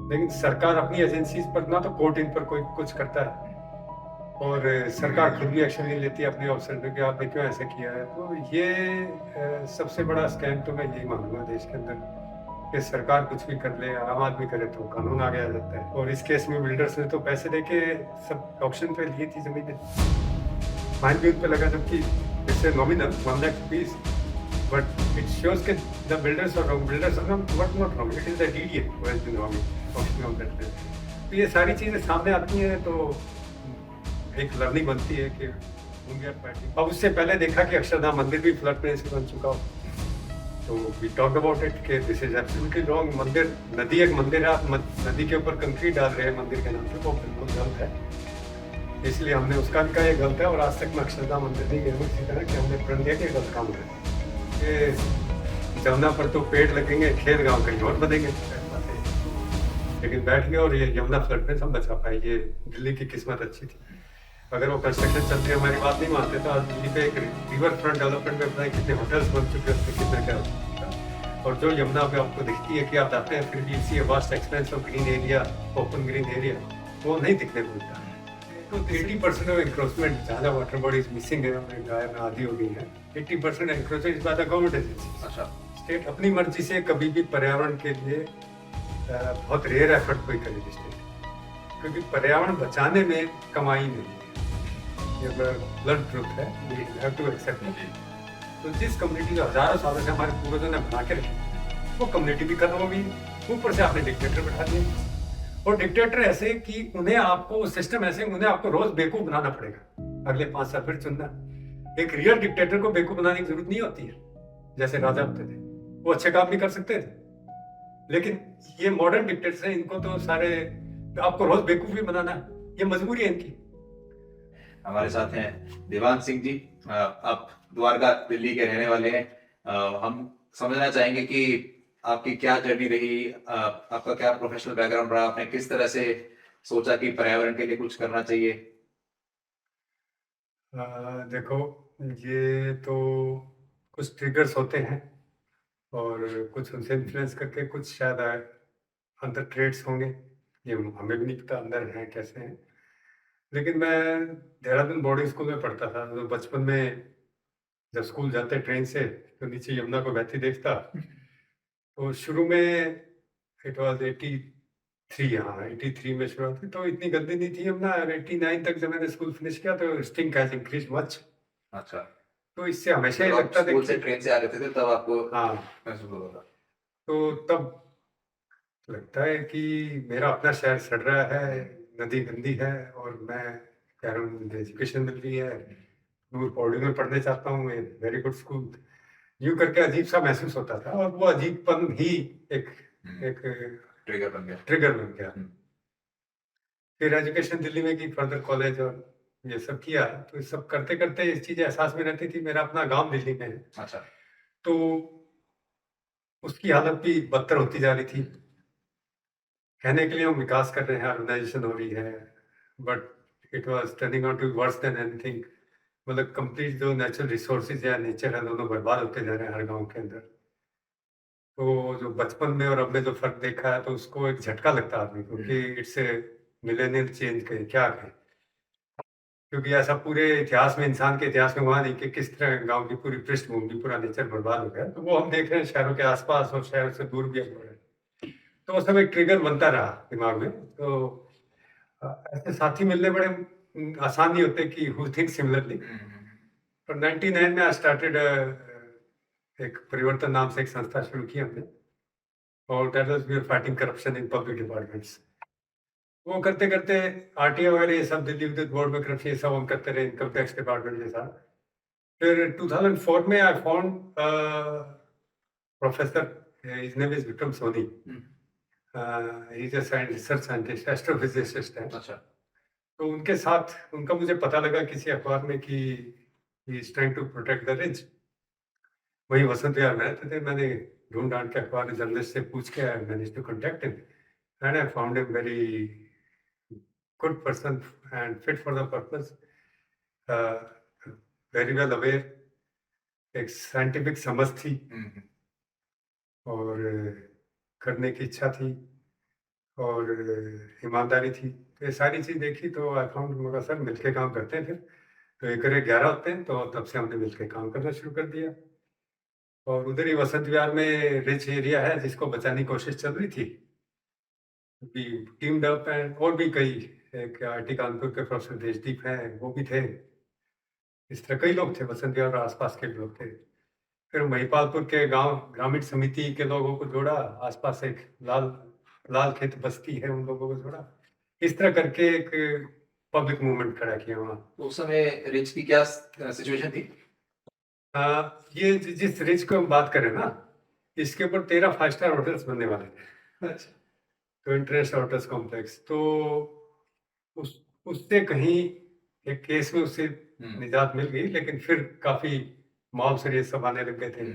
लेकिन सरकार अपनी एजेंसीज पर ना तो कोर्ट इन पर कोई कुछ करता है और सरकार खुद भी एक्शन नहीं लेती अपने ऑफिसर पे कि आपने क्यों ऐसा किया है। तो ये सबसे बड़ा स्कैम तो मैं यही मानूंगा देश के अंदर कि सरकार कुछ भी कर ले, आम आदमी करे तो कानून आगे आ जाता है। और इस केस में बिल्डर्स ने तो पैसे देके सब ऑक्शन पे लिए थी जमीनें, फाइन भी उन पे लगा, जबकि इससे nominal 1 lakh rupees, but it shows that the builders are wrong. Builders are not wrong. It is the DDA who has been wrong on that place. तो ये सारी चीजें सामने आती हैं तो एक लर्निंग बनती है कि अब उससे पहले देखा कि अक्षरधाम मंदिर भी फ्लड प्लेन से बन चुका हो, तो वी टॉक अबाउट इट कि दिस इज एब्सोल्युटली रॉन्ग। मंदिर नदी, एक मंदिर है, आप नदी के ऊपर कंक्रीट डाल रहे हैं मंदिर के नाम पे, वो बिल्कुल गलत है। इसलिए हमने उसका भी कहा ये गलत है, और आज तक मैं अक्षरधाम मंदिर नहीं गया हूँ इसी तरह कि हमने प्रण लिया कि गलत काम है। ये जमुना पर तो पेड़ लगेंगे, खेत गांव कहीं और बनेंगे, लेकिन बैठ गए और ये यमुना फ्लड में सब बचा पाए। ये दिल्ली की किस्मत अच्छी थी। अगर वो कंस्ट्रक्शन चलती हमारी बात नहीं मानते तो आज दिल्ली पे एक रिवर फ्रंट डेवलपमेंट में बताए कितने होटल्स बन चुके हैं, उसमें कितना क्या होता। और जो यमुना पे आपको दिखती है कि आप जाते हैं फिर भी सी vast expense of green area, open green area, वो नहीं दिखने को मिलता। तो 80% ऑफ एनक्रोचमेंट जहाँ वाटर बॉडीज मिसिंग है, गायब आधी हो गई है, 80% encroachment by the government agency. अच्छा, स्टेट अपनी मर्जी से कभी भी पर्यावरण के लिए बहुत रेयर एफर्ट कोई करे स्टेट, क्योंकि पर्यावरण बचाने में कमाई नहीं है, ये ब्लड ट्रुथ है, we have to accept it. तो जिस कम्युनिटी को हजारों सालों से हमारे पूर्वजों ने बना के रखी, वो कम्युनिटी भी खत्म हो गई, ऊपर से आपने डिक्टेटर बैठा दिए। और डिक्टेटर ऐसे कि उन्हें आपको सिस्टम ऐसे, उन्हें आपको रोज बेवकूफ बनाना पड़ेगा, अगले 5 साल फिर चुनना। एक रियल डिक्टेटर को बेवकूफ बनाने की जरूरत नहीं होती है, जैसे राजा होते थे, वो अच्छे काम भी कर सकते थे। लेकिन ये मॉडर्न डिक्टेटर्स हैं, इनको तो सारे आपको रोज बेवकूफ भी बनाना है, ये मजबूरी है इनकी। हमारे साथ हैं देवान सिंह जी। आप द्वारका दिल्ली के रहने वाले हैं। हम समझना चाहेंगे कि आपकी क्या जर्नी रही, आपका क्या प्रोफेशनल बैकग्राउंड रहा, आपने किस तरह से सोचा कि पर्यावरण के लिए कुछ करना चाहिए। देखो, ये तो कुछ ट्रिगर्स होते हैं और कुछ उनसे इन्फ्लुएंस करके कुछ शायद अंदर ट्रेड्स होंगे, ये हमें भी नहीं पता अंदर हैं कैसे हैं। लेकिन मैं देहरादून बोर्डिंग स्कूल में पढ़ता था, तो बचपन में जब स्कूल जाते ट्रेन से तो नीचे यमुना को बहती देखता। तो शुरू में इट वाज 83, हाँ 83 में शुरू हुई, तो इतनी गंदी नहीं थी यमुना। 89 तक जब मैंने स्कूल फिनिश किया तो स्टिंक हैज इंक्रीज मच। अच्छा, तो इससे हमेशा ही तो आप लगता था स्कूल से कि ट्रेन से आ रहे थे तब आपको हाँ, महसूस होता था। तो तब लगता है कि मेरा अपना शहर सड़ रहा है, नदी गंदी है, और मैं कह रहा हूँ मुझे एजुकेशन मिल रही है, दूर पौड़ी में पढ़ने चाहता हूँ, वेरी गुड स्कूल। यूं करके अजीब सा महसूस होता था, और वो अजीबपन ही एक एक ट्रिगर बन गया। ट्रिगर बन गया। फिर एजुकेशन दिल्ली में की, फर्दर कॉलेज और ये सब किया। तो ये सब करते करते ये चीजें एहसास में रहती थी, मेरा अपना गांव दिल्ली में है। अच्छा, तो उसकी हालत भी बदतर होती जा रही थी। कहने के लिए हम विकास कर रहे हैं, अर्बनाइजेशन हो रही है, but it was turning out to worse than anything. मतलब कंप्लीट जो नेचुरल रिसोर्सेज या नेचर है, दोनों बर्बाद होते जा रहे हैं हर गांव के अंदर। तो जो बचपन में और अब में जो फर्क देखा है, तो उसको एक झटका लगता है आदमी को कि इट्स ए मिलेनियल चेंज कहे क्या कहें। क्योंकि ऐसा पूरे इतिहास में, इंसान के इतिहास में हुआ नहीं कि किस तरह गांव की पूरी पृष्ठभूमि, पूरा नेचर बर्बाद हो गया। तो वो हम देख रहे हैं शहरों के आसपास और शहर से दूर भी अब हो रहे हैं। तो वो सब एक ट्रिगर बनता रहा दिमाग में। तो ऐसे साथी मिलने बड़े आसान नहीं होते कि हु थिंक सिमिलरली। पर 99 में आई स्टार्टेड एक परिवर्तन नाम से एक संस्था शुरू की हमने, और that was we are fighting corruption in public departments. वो करते करते आरटीओ वगैरह ये सब, दिल्ली विद्युत बोर्ड में करप्शन ये सब हम करते रहे, इनकम टैक्स डिपार्टमेंट के साथ। फिर 2004 में I found professor, his name is Vikram Soni, he is a research scientist, astrophysicist है। अच्छा, तो उनके साथ उनका मुझे पता लगा किसी अखबार में कि he is trying to protect the ridge. वही वसंत विहार में रहते थे। मैंने ढूंढ ढांड के अखबार जर्नलिस्ट से पूछ के I manage to contact him, and I found him very good person and fit for the purpose, very well aware, एक साइंटिफिक समझ थी और करने की इच्छा थी। और ईमानदारी थी। तो ये सारी चीज़ देखी तो आई फाउंड, मगर सर मिलके काम करते हैं फिर। तो एक 11 होते हैं, तो तब से हमने मिलके काम करना शुरू कर दिया। और उधर ही वसंत विहार में रिच एरिया है जिसको बचाने की कोशिश चल रही थी। भी टीम डेवलप है, और भी कई, एक आईटी कानपुर के प्रोफेसर देशदीप हैं, वो भी थे। इस तरह कई लोग थे, वसंत विहार और आसपास के लोग थे। फिर महिपालपुर के गांव ग्रामीण समिति के लोगों को जोड़ा, आसपास एक लाल लाल खेत बस्ती है, उन लोगों को जोड़ा। इस तरह करके एक पब्लिक मूवमेंट खड़ा किया वहाँ। तो उस समय रिच की क्या सिचुएशन थी? ये जिस रिच को हम बात करें ना, इसके ऊपर 13 5 स्टार होटल्स बनने वाले थे। अच्छा। तो इंटरनेशनल होटल्स कॉम्प्लेक्स, तो उस उससे कहीं एक केस में उससे निजात मिल गई, लेकिन फिर काफी मॉब्स और ये सब आने लग गए थे।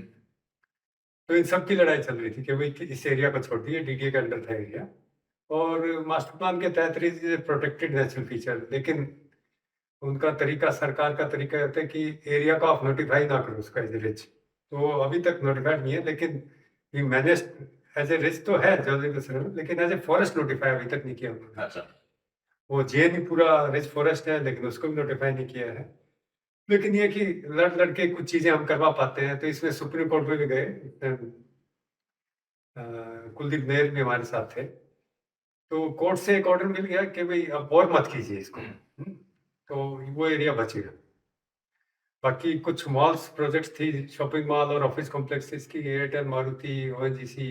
तो इन सब की लड़ाई चल रही थी कि भाई इस एरिया को छोड़ दिए, डीडीए के अंडर था एरिया, और मास्टर प्लान के तहत प्रोटेक्टेड नेचुरल फीचर। लेकिन उनका तरीका, सरकार का तरीका होता है कि एरिया को आप नोटिफाई ना करो उसका एज ए रिच। तो अभी तक नोटिफाइड नहीं है, लेकिन we manage as a ridge तो है जॉर्जियन, लेकिन एज ए फॉरेस्ट नोटिफाई अभी तक नहीं किया उन्होंने। अच्छा। वो जेएनयू पूरा रिच फॉरेस्ट है, लेकिन उसको भी नोटिफाई नहीं किया है। लेकिन ये कि लड़ लड़ के कुछ चीजें हम करवा पाते हैं, तो इसमें सुप्रीम कोर्ट में भी गए। कुलदीप नैयर भी हमारे साथ थे। तो कोर्ट से एक ऑर्डर मिल गया कि भाई अब और मत कीजिए इसको। तो वो एरिया बच गया। बाकी कुछ मॉल्स प्रोजेक्ट्स थी, शॉपिंग मॉल और ऑफिस कॉम्प्लेक्सेस की, Airtel, Maruti, ONGC,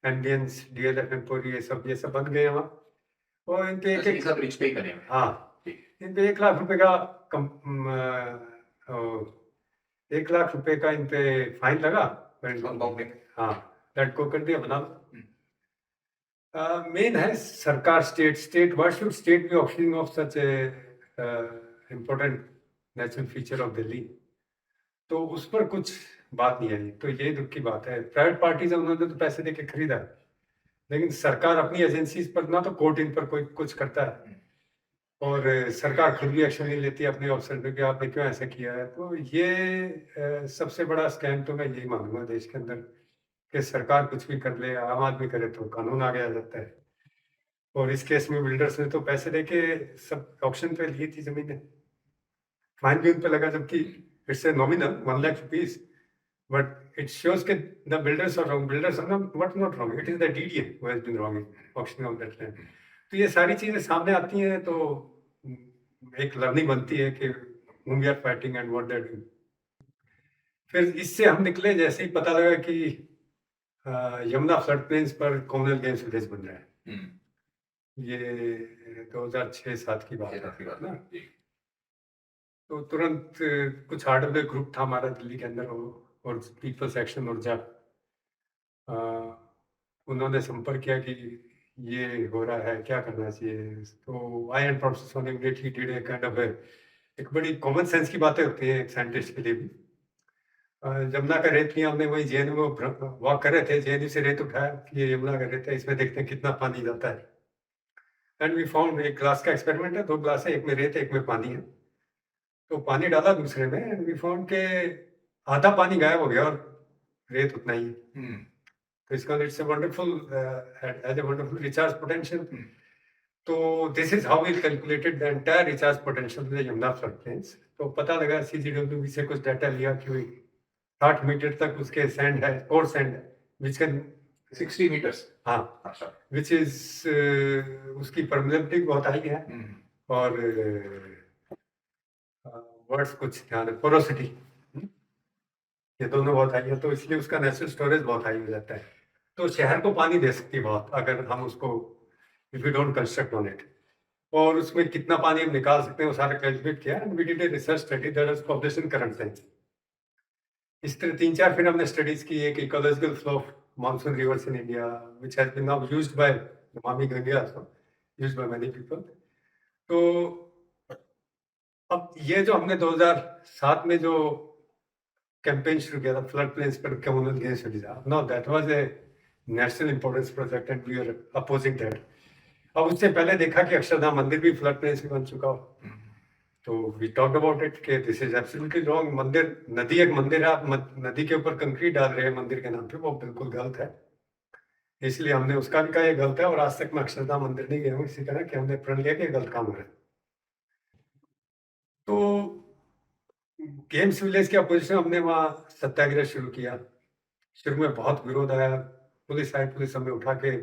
Ambience, DLF, Emporio, ये सब बन गए वहाँ। और इन पे अच्छा, ये सब रिच पे ही करे हुए हैं। हाँ, ठीक। इन पे 1 लाख रुपए का कम, 1 लाख रुपए का इन पे फाइन लगा। कंपाउंडिंग। हाँ, लड़को कर दिया, बना लो। मेन है सरकार, state what should state be optioning of such important natural feature of Delhi. तो उस पर कुछ बात नहीं आई, तो ये दुख की बात है। प्राइवेट पार्टीज है, उन्होंने तो पैसे देके खरीदा, लेकिन सरकार अपनी एजेंसीज पर ना तो कोर्ट इन पर कोई कुछ करता है, और सरकार खुद भी एक्शन नहीं लेती अपने ऑफिसर पे कि आपने क्यों ऐसा किया है। तो ये सबसे बड़ा स्कैम तो मैं यही मानूंगा देश के अंदर, कि सरकार कुछ भी कर ले, आम आदमी करे तो कानून आगे आ जाता है। और इस केस में बिल्डर्स ने तो पैसे देके सब ऑक्शन पे ली थी जमीनें, फाइन भी उन पे लगा, जबकि it's a nominal 1 lakh rupees, but it shows that the builders are wrong. Builders are not wrong. It is the DDA who has been wrong in auctioning of that land. तो ये सारी चीजें सामने आती हैं, तो एक लर्निंग बनती है कि whom we are fighting and what they are doing. फिर इससे हम निकले जैसे ही पता लगा कि यमुना फ्लड प्लेन्स पर कॉमनवेल्थ गेम्स विलेज बन रहा है। ये 2006-7 की बात है ना। तो तुरंत कुछ आरडब्ल्यू ग्रुप था हमारा दिल्ली के अंदर, और पीपल्स एक्शन ऊर्जा, उन्होंने संपर्क किया कि ये हो रहा है, क्या करना चाहिए। तो आई एंड प्रोफेसर ने immediately did a kind of एक बड़ी कॉमन सेंस की बातें होती हैं एक साइंटिस्ट के लिए भी। यमुना का रेत लिया हमने, वही जेएनयू में वॉक कर रहे थे, जेएनयू से रेत उठाया कि ये यमुना का रेत है, इसमें देखते हैं कितना पानी जाता है। एंड वी फाउंड, एक ग्लास का एक्सपेरिमेंट है, 2 ग्लास है, एक में रेत है, एक में पानी है। तो पानी डाला दूसरे में, एंड वी फाउंड के आधा पानी गायब हो गया और रेत उतना ही। तो इसका it's a wonderful, as a wonderful recharge potential. तो this is how we calculated the entire recharge potential with Yamuna flood plains. तो पता लगा सीजीडब्ल्यूबी से कुछ डाटा लिया कि 60 मीटर तक उसके सैंड है, और सैंड है, विच कैन 60 मीटर्स। हाँ, अच्छा। विच इज उसकी परमेबिलिटी बहुत हाई है, और वर्ड्स कुछ ध्यान है, पोरोसिटी, ये दोनों बहुत हाई है, तो इसलिए उसका नेचुरल स्टोरेज बहुत हाई हो जाता है। तो शहर को पानी दे सकती है बहुत, अगर हम उसको, if you don't construct on it. और उसमें कितना पानी हम निकाल सकते हैं वो सारा कैलकुलेट किया, and we did a research study that was published in current science. इस तरह 3-4 फिर हमने स्टडीज की, एक ecological flow of monsoon rivers in India, which has been now used by Namami Gange, also used by many people. तो अब ये जो हमने 2007 में जो कैंपेन शुरू किया था फ्लड प्लेन्स पर Commonwealth games village, no that was a national importance project and we are opposing that. अब उससे पहले देखा कि अक्षरधाम मंदिर भी फ्लड प्लेन्स में बन चुका हो, तो वी टॉक्ड अबाउट इट कि दिस इज एब्सोल्युटली रॉन्ग। मंदिर, नदी एक मंदिर है, आप नदी के ऊपर कंक्रीट डाल रहे हैं मंदिर के नाम पे, वो बिल्कुल गलत है। इसलिए हमने उसका भी कहा ये गलत है, और आज तक मैं अक्षरधाम मंदिर नहीं गया हूँ इसी तरह कि हमने प्रण लिया कि ये गलत काम हो रहा है। तो गेम्स विलेज के अपोजिशन हमने वहाँ सत्याग्रह शुरू किया। शुरू में बहुत विरोध आया, पुलिस आई, पुलिस हमें उठा के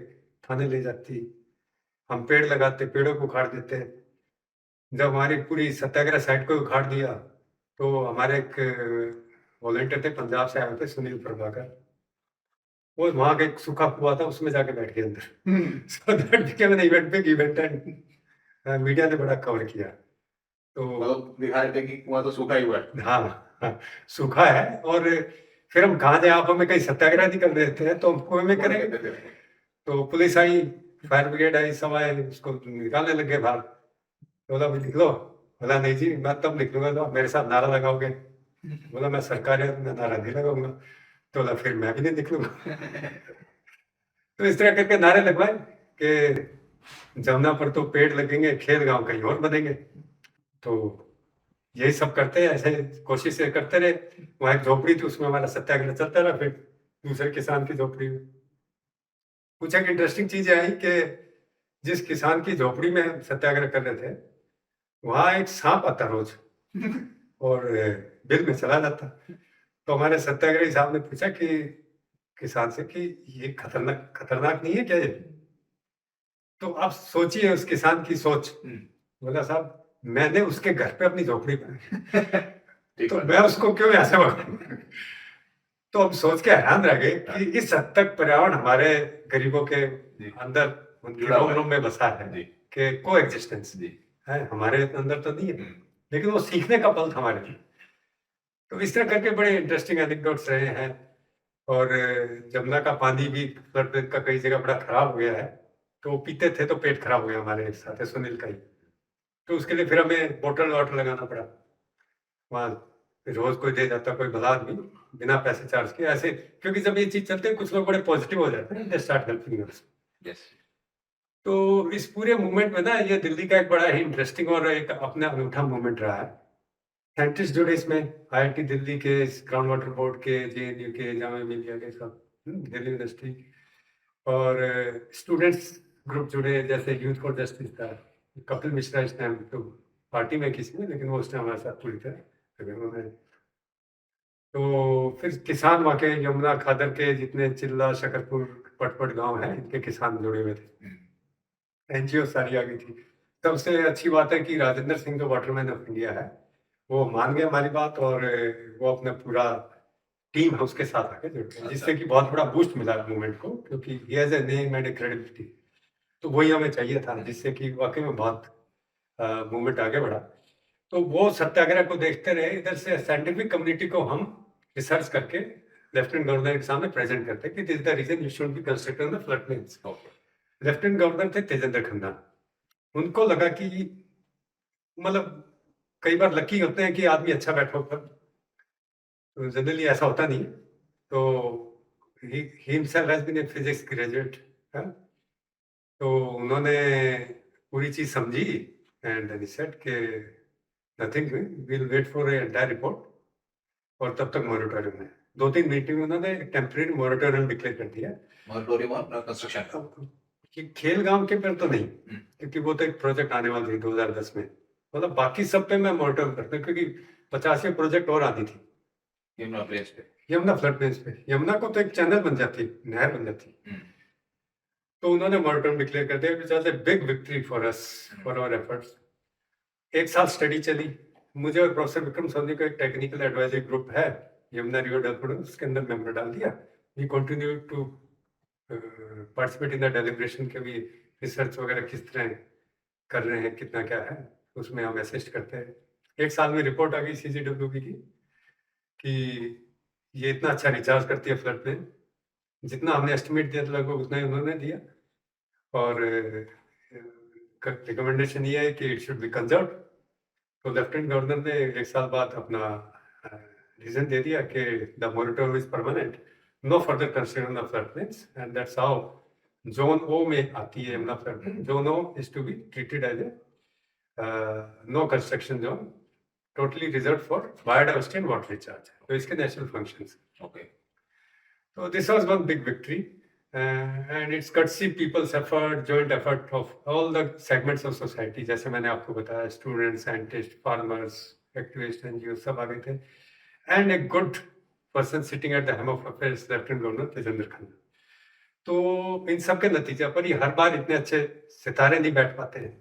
थाने ले जाती, हम पेड़ लगाते, पेड़ों को उखाड़ देते। जब हमारी पूरी सत्याग्रह साइट को उखाड़ दिया तो हमारे एक वॉलंटियर थे, पंजाब से आए थे, सुनील प्रभाकर, वो वहां का एक सूखा कुआ था उसमें जाके बैठ गए अंदर। So that became an event, big event, and media ने बड़ा कवर किया। तो मतलब दिखा रहे थे कि कुआं तो सूखा ही हुआ है। हाँ, सूखा है, और फिर हम कहाँ जाए, आप हमें कहीं सत्याग्रह नहीं कर देते हैं तो हम कुएं में करेंगे। तो पुलिस आई, फायर ब्रिगेड आई, सब आए, उसको निकालने लगे बाहर। बोला भी निकलो, बोला नहीं जी मैं तब निकलूंगा तो मेरे साथ नारा लगाओगे। बोला मैं सरकारी आदमी, मैं नारा नहीं लगाऊंगा। तो बोला फिर मैं भी नहीं निकलूंगा। तो इस तरह करके नारे लगवाए कि जमुना पर तो पेड़ लगेंगे, खेल गांव कहीं और बनेंगे। तो यही सब करते हैं, ऐसे कोशिश करते रहे। वहां एक झोपड़ी थी, उसमें हमारा सत्याग्रह चलता रहा। फिर दूसरे किसान की झोपड़ी में कुछ एक इंटरेस्टिंग चीज आई कि जिस किसान की झोपड़ी में हम सत्याग्रह कर रहे थे, वहां एक सांप आता रोज और बिल में चला जाता। तो हमारे सत्याग्रही साहब ने पूछा कि किसान से कि ये खतरनाक नहीं है क्या ये? तो आप सोचिए उस किसान की सोच। बोला साहब मैंने उसके घर पे अपनी झोपड़ी बनाई, तो मैं उसको क्यों ऐसे भगाऊं? तो हम सोच के हैरान रह गए कि इस हद तक पर्यावरण हमारे गरीबों के अंदर, उनके रोम में बसा है कि को एग्जिस्टेंस है, हमारे अंदर तो नहीं है, लेकिन वो सीखने का पल था हमारे लिए। तो इस तरह करके बड़े इंटरेस्टिंग एनेक्डोट्स रहे हैं। और जमुना का पानी भी फ्लड का कई जगह बड़ा खराब हो गया है, तो पीते थे तो पेट खराब हो गया हमारे साथ सुनील का ही। तो उसके लिए फिर हमें बोतल वाटर लगाना पड़ा। वहाँ रोज कोई दे जाता, कोई भला आदमी बिना पैसे चार्ज किए ऐसे, क्योंकि जब ये चीज चलते हैं कुछ लोग बड़े पॉजिटिव हो जाते हैं, दे स्टार्ट हेल्पिंग अस। तो इस पूरे मूवमेंट में ना ये दिल्ली का एक बड़ा ही इंटरेस्टिंग और एक अपना अनूठा मूवमेंट रहा है। साइंटिस्ट जुड़े इसमें, IIT दिल्ली के, ग्राउंड वाटर बोर्ड के, JNU के, जामिया मिलिया के, सब दिल्ली यूनिवर्सिटी, और स्टूडेंट्स ग्रुप जुड़े, जैसे यूथ फॉर जस्टिस था, कपिल मिश्रा इस टाइम तो पार्टी में किसी में, लेकिन वो उस टाइम हमारे साथ पूरी तरह उन्होंने। तो फिर किसान वहाँ के यमुना खादर के जितने चिल्ला, शकरपुर, पटपट गांव हैं, इनके किसान जुड़े हुए थे। NGO सारी आ गई थी। सबसे अच्छी बात है कि राजेंद्र सिंह जो वाटरमैन ऑफ इंडिया है, वो मान गया हमारी बात, और वो अपना पूरा टीम है उसके साथ आके जुड़ गया, जिससे कि बहुत बड़ा बूस्ट मिला मूवमेंट को, क्योंकि he has a name and A credibility. तो वही हमें चाहिए था, जिससे कि वाकई में बहुत मूवमेंट आगे बढ़ा। तो वो सत्याग्रह को देखते रहे। इधर से साइंटिफिक कम्युनिटी को हम रिसर्च करके लेफ्टिनेंट गवर्नर के सामने प्रेजेंट करते कि this is the reason you should be constructed in the flood plains. Lieutenant governor थे तेजेंद्र खन्ना। उनको लगा कि मतलब कई बार लकी होते हैं कि आदमी अच्छा बैठा होता, तो जनरली ऐसा होता नहीं। तो he himself has been a physics graduate, तो उन्होंने पूरी चीज समझी एंड देन ही सेड कि nothing, will wait for a entire report, और तब तक मॉनिटोरियम में 2-3 मीटिंग में उन्होंने टेम्परेरी मॉनिटोरियम डिक्लेयर कर दिया। मॉनिटोरियम और कंस्ट्रक्शन कि खेल गांव के पर तो नहीं, क्योंकि वो तो एक प्रोजेक्ट आने वाली थी 2010 में। मतलब बाकी सब पे मैं मॉनिटर करता हूँ, क्योंकि 50 प्रोजेक्ट और आती थी यमुना प्लेस पे, यमुना फ्लड प्लेन्स पे। यमुना को तो एक चैनल बन जाती, नहर बन जाती। तो उन्होंने मॉनिटोरियम डिक्लेयर कर दिया, which was a big victory for us, for our efforts. एक साल स्टडी चली। मुझे और प्रोफेसर विक्रम सोनी का एक टेक्निकल एडवाइजरी ग्रुप है यमुना रिवर डेवलपमेंट, उसके अंदर मेंबर डाल दिया। We continue to participate in the deliberation के भी, रिसर्च वगैरह किस तरह कर रहे हैं, कितना क्या है, उसमें हम असिस्ट करते हैं। एक साल में रिपोर्ट आ गई CGWB की कि ये इतना अच्छा रिचार्ज करती है फ्लड प्लेन, जितना हमने एस्टिमेट दिया था लगभग उतना ही उन्होंने दिया। और रिकमेंडेशन ये है कि इट शुड बी कंजर्व। तो लेफ्टिनेंट गवर्नर ने एक साल बाद अपना रीजन दे दिया कि the moratorium is permanent, no further construction of flood plains, and that's how zone O में आती है Yamuna flood plain. Zone O is to be treated as a no construction zone, totally reserve for biodiversity and water recharge. तो इसके national functions. Okay, तो this was one big victory. And it's courtesy people's effort, joint effort of all the segments of society. जैसे मैंने आपको बताया, student, scientist, farmers, activist, NGO सब आ गए थे, and a good person sitting at the helm of affairs, lieutenant governor Tejendra Khanna. तो इन सब के नतीजे पर ही हर बार इतने अच्छे सितारे नहीं बैठ पाते हैं,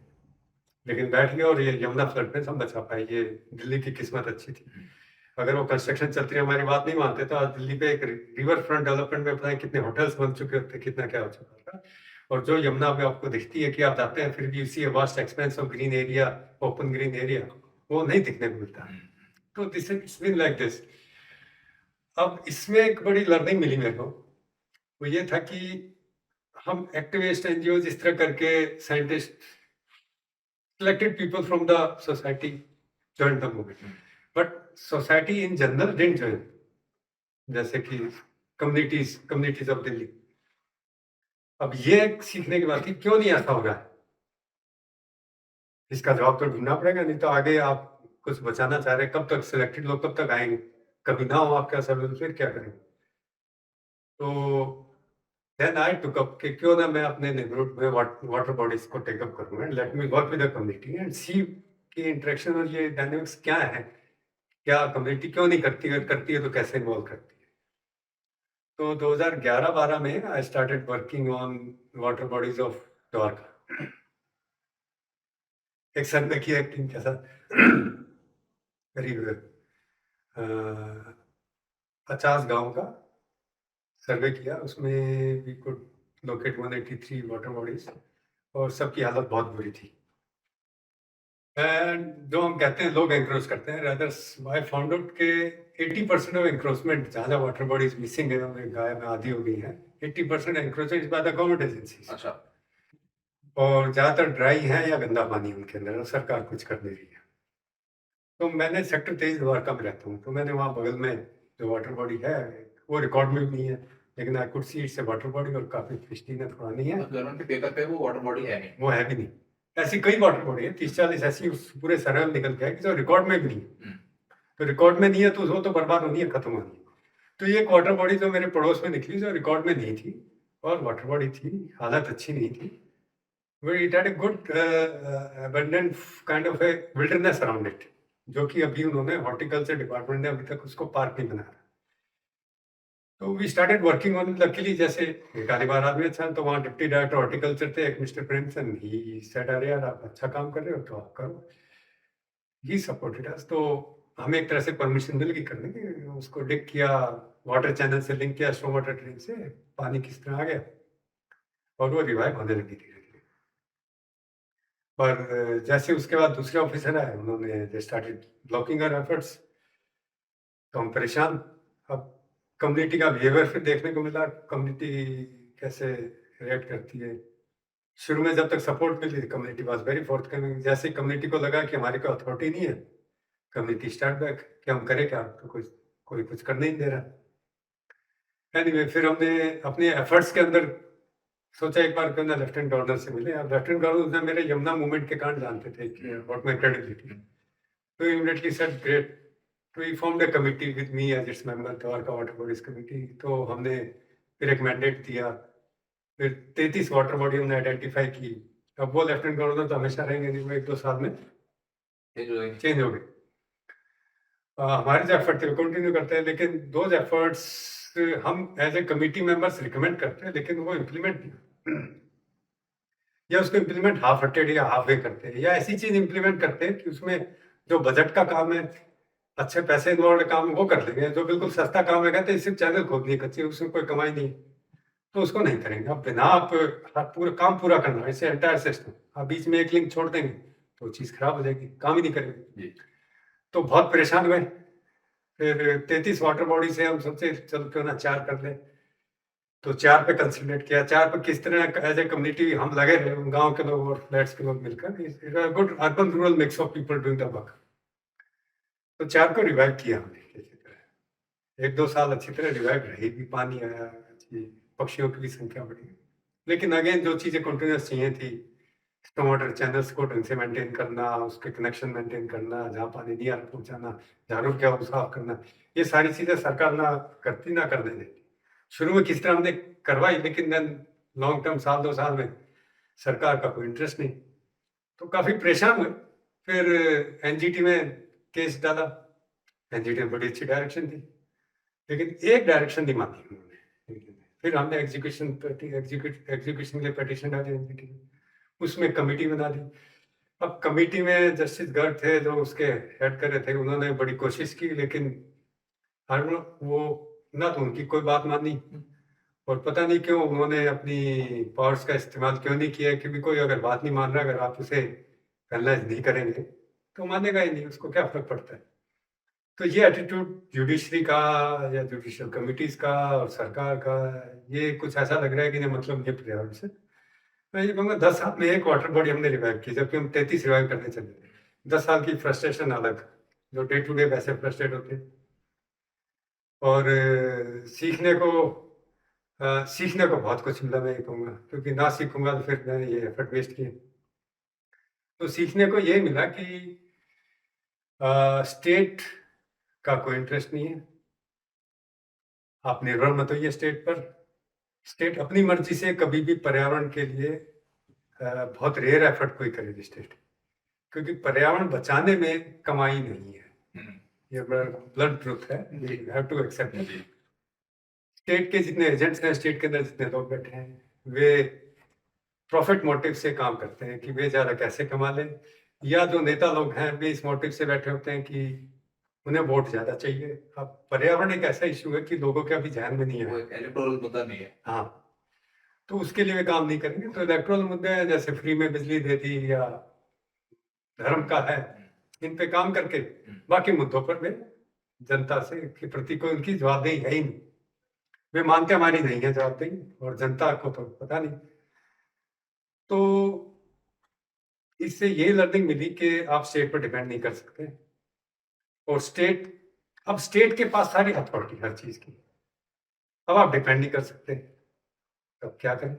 लेकिन बैठ गए और ये यमुना फ्लड में हम बचा पाए। ये दिल्ली की किस्मत अच्छी थी। अगर वो कंस्ट्रक्शन चलती रही, हमारी बात नहीं मानते, तो आज दिल्ली पे एक रिवर फ्रंट डेवलपमेंट में पता है कितने होटल्स बन चुके होते, कितना क्या हो चुका होता। और जो यमुना पे आपको दिखती है कि आप जाते हैं फिर भी सी vast expense of green area, open green area, वो नहीं दिखने को मिलता। तो this it's been like this. अब इसमें एक बड़ी लर्निंग मिली मेरे को, वो ये था कि हम एक्टिविस्ट, एनजीओ इस तरह करके, scientist, selected people from the society joined the movement, but society in general didn't join, जैसे कि communities of दिल्ली। अब ये सीखने की बात थी, क्यों नहीं ऐसा होगा, इसका जवाब तो ढूंढना पड़ेगा, नहीं तो आगे आप कुछ बचाना चाह रहे हैं, कब तक सिलेक्टेड लोग कब तक आएंगे, कभी ना हो आपका सर्वे, फिर क्या करेंगे। तो देन आई टुक अप कि क्यों ना मैं अपने नेबरहुड में वाटर बॉडीज को टेकअप करूँ and let me work with the community and see कि इंटरेक्शन और ये डायनेमिक्स क्या है, क्या कम्युनिटी क्यों नहीं करती है, करती है तो कैसे इन्वॉल्व करती है। तो 2011-12 में I started working on water bodies of Dwarka. एक सर्वे किया एक टीम के साथ, करीब 50 गांव का सर्वे किया। उसमें we could locate 183 water bodies और सबकी हालत बहुत बुरी थी। एंड जो हम कहते हैं लोग एंक्रोच करते हैं, रादर आई फाउंड आउट के 80% ऑफ एंक्रोचमेंट, जहाँ वाटर बॉडीज मिसिंग है, उन्हें गायब आधी हो गई है, 80% encroachment bye the government agencies. अच्छा। और ज़्यादातर ड्राई है या गंदा पानी उनके अंदर, और सरकार कुछ कर नहीं रही है। तो मैंने सेक्टर 23 द्वारका में रहता हूँ, तो मैंने वहाँ बगल में जो वाटर बॉडी है, वो रिकॉर्ड में भी नहीं है, लेकिन I could see it's a water body और काफ़ी प्रिस्टीन है, पुरानी है। गवर्नमेंट के पेपर पे वो वाटर बॉडी है नहीं, वो है भी नहीं। ऐसी कई वाटर बॉडी है, 30-40 ऐसी उस पूरे सर्वे में निकल के है कि जो रिकॉर्ड में भी नहीं है। तो रिकॉर्ड में नहीं है तो वो तो बर्बाद होनी है, खत्म होनी है। तो ये एक वाटर बॉडी जो मेरे पड़ोस में निकली, जो रिकॉर्ड में नहीं थी, और वाटर बॉडी थी, हालत अच्छी नहीं थी, it had a good abundant kind of A wilderness around it, जो कि अभी उन्होंने हॉर्टिकल्चर डिपार्टमेंट ने अभी तक उसको पार्क नहीं बनाया। तो we started working on, luckily जैसे एक आधी बार आदमी अच्छा, तो वहाँ डिप्टी डायरेक्टर हॉर्टिकल्चर थे, एक मिस्टर प्रेमचंद, ही सेड, अरे यार आप अच्छा काम कर रहे हो तो आप करो। He supported us. तो हमें एक तरह से परमिशन मिल गई करने की, उसको डिग किया, वाटर चैनल से लिंक किया, स्टॉर्म वाटर ट्रेन से, पानी किस तरह आ गया और वो रिवाइव होने लगी धीरे धीरे। पर जैसे उसके बाद दूसरे ऑफिसर आए, उन्होंने they started blocking our efforts, तो हम परेशान। अब कम्युनिटी का बिहेवियर फिर देखने को मिला, कम्युनिटी कैसे रिएक्ट करती है। शुरू में जब तक सपोर्ट मिली, कम्युनिटी वाज वेरी फोर्थकमिंग। जैसे कम्युनिटी को लगा कि हमारी कोई अथॉरिटी नहीं है, कम्युनिटी स्टार्ट बैक कि हम करें क्या, तो कोई कुछ करने ही नहीं दे रहा। एनीवे फिर हमने अपने एफर्ट्स के अंदर सोचा एक बार क्यों ना लेफ्टिनेंट गवर्नर से मिले। अब लेफ्टिनेंट गवर्नर मेरे यमुना मूवमेंट के कारण जानते थे कि व्हाट माय क्रेडिबिलिटी, तो इमीडिएटली सेड ग्रेट, तो he formed a committee with me as its member, Dwarka water bodies committee. तो हमने फिर एक मैंडेट दिया, फिर 33 वाटर बॉडी हमने आइडेंटिफाई की। अब वो लेफ्टिनेंट गवर्नर तो हमेशा रहेंगे नहीं, वो 1-2 साल में चेंज हो गए। हमारे जो एफर्ट थे वो कंटिन्यू करते हैं, लेकिन दो एफर्ट्स हम as a committee members recommend करते हैं, लेकिन वो इम्प्लीमेंट या उसको इम्प्लीमेंट हाफ हर्टेड या हाफ वे करते हैं, या ऐसी चीज इम्प्लीमेंट करते हैं कि उसमें जो बजट का काम है, अच्छे पैसे इन्वॉल्व काम है, वो कर लेंगे। जो बिल्कुल सस्ता काम है, कहते हैं सिर्फ चैनल खोदनी है कच्ची, उसमें कोई कमाई नहीं, तो उसको नहीं करेंगे। अब बिना आप पूरा काम पूरा करना, ऐसे एंटायर सिस्टम आप बीच में एक लिंक छोड़ देंगे तो चीज़ खराब हो जाएगी, काम ही नहीं करेंगे। तो बहुत परेशान हुए। फिर 33 वाटर बॉडी से हम सोचे चलो क्यों ना 4 कर ले, तो 4 पे कंसंट्रेट किया। 4 पे किस तरह एज ए कम्युनिटी हम लगे रहे, गांव के लोग और फ्लैट्स के लोग मिलकर, good urban rural mix of people doing the work. तो 4 को रिवाइव किया हमने किसी तरह, 1-2 साल अच्छी तरह रिवाइव रही भी, पानी आया, अच्छी पक्षियों की भी संख्या बढ़ी। लेकिन अगेन जो चीज़ें कंटिन्यूस चाहिए थी, स्टॉर्म वाटर चैनल्स को ढंग से मेंटेन करना, उसके कनेक्शन मेंटेन करना, जहाँ पानी नहीं आ रहा पहुँचाना, झाड़ू क्या वो साफ करना, ये सारी चीज़ें सरकार ना करती ना करने देती। शुरू में किस तरह हमने करवाई, लेकिन देन लॉन्ग टर्म, साल 2 साल में सरकार का कोई इंटरेस्ट नहीं, तो काफी परेशान हुए। फिर एनजीटी में केस डाला। एनजीटी में बड़ी अच्छी डायरेक्शन थी, लेकिन एक डायरेक्शन नहीं मानी उन्होंने। फिर हमने एग्जीक्यूशन के लिए पिटीशन डाली एनजीटी में, उसमें कमेटी बना दी। अब कमेटी में जस्टिस गर्ग थे जो उसके हेड कर रहे थे, उन्होंने बड़ी कोशिश की, लेकिन हर वो ना तो उनकी कोई बात मानी, और पता नहीं क्यों उन्होंने अपनी पावर्स का इस्तेमाल क्यों नहीं किया, क्योंकि कोई अगर बात नहीं मान रहा, अगर आप उसे एनालाइज नहीं करेंगे तो मानेगा ही नहीं, उसको क्या फर्क पड़ता है। तो ये एटीट्यूड जुडिशरी का या जुडिशियल कमिटीज का और सरकार का, ये कुछ ऐसा लग रहा है कि नहीं, मतलब ये पर्यावरण से मैं ये कहूँगा 10 साल में एक वाटर बॉडी हमने रिवाइव की, जबकि हम 33 रिवाइव करने चले थे। 10 साल की फ्रस्ट्रेशन अलग, जो डे टू डे वैसे फ्रस्ट्रेट होते हैं। और सीखने को बहुत कुछ मिला, मैं ये कहूँगा, क्योंकि ना सीखूंगा तो फिर मैंने ये एफर्ट वेस्ट किए। तो सीखने को ये मिला कि स्टेट का कोई इंटरेस्ट नहीं है, आप निर्भर मत होइए स्टेट पर। स्टेट अपनी मर्जी से कभी भी पर्यावरण के लिए बहुत रेयर एफर्ट कोई करेगी स्टेट, क्योंकि पर्यावरण बचाने में कमाई नहीं है। ये बड़ा ब्लंट ट्रुथ है, we have to accept it. State के जितने एजेंट्स हैं, स्टेट के अंदर जितने लोग बैठे हैं, वे प्रॉफिट मोटिव से काम करते हैं कि वे ज़्यादा कैसे कमा लें, या जो नेता लोग हैं वे इस मोटिव से बैठे होते हैं कि उन्हें वोट ज़्यादा चाहिए। अब पर्यावरण एक ऐसा इशू है कि लोगों के अभी ध्यान में नहीं है, वो एक इलेक्टोरल मुद्दा नहीं है। हाँ, तो उसके लिए वे काम नहीं करेंगे। तो इलेक्ट्रल मुद्दे जैसे फ्री में बिजली दे दी या धर्म का है, इन पे काम करके बाकी मुद्दों पर वे जनता से के प्रति कोई उनकी जवाबदेही है ही नहीं। वे मानते हमारी नहीं है जवाबदेही, और जनता को तो पता नहीं। तो इससे ये लर्निंग मिली कि आप स्टेट पर डिपेंड नहीं कर सकते, और अब स्टेट के पास सारी अथॉरिटी हर चीज की, अब आप डिपेंड नहीं कर सकते, तब क्या करें।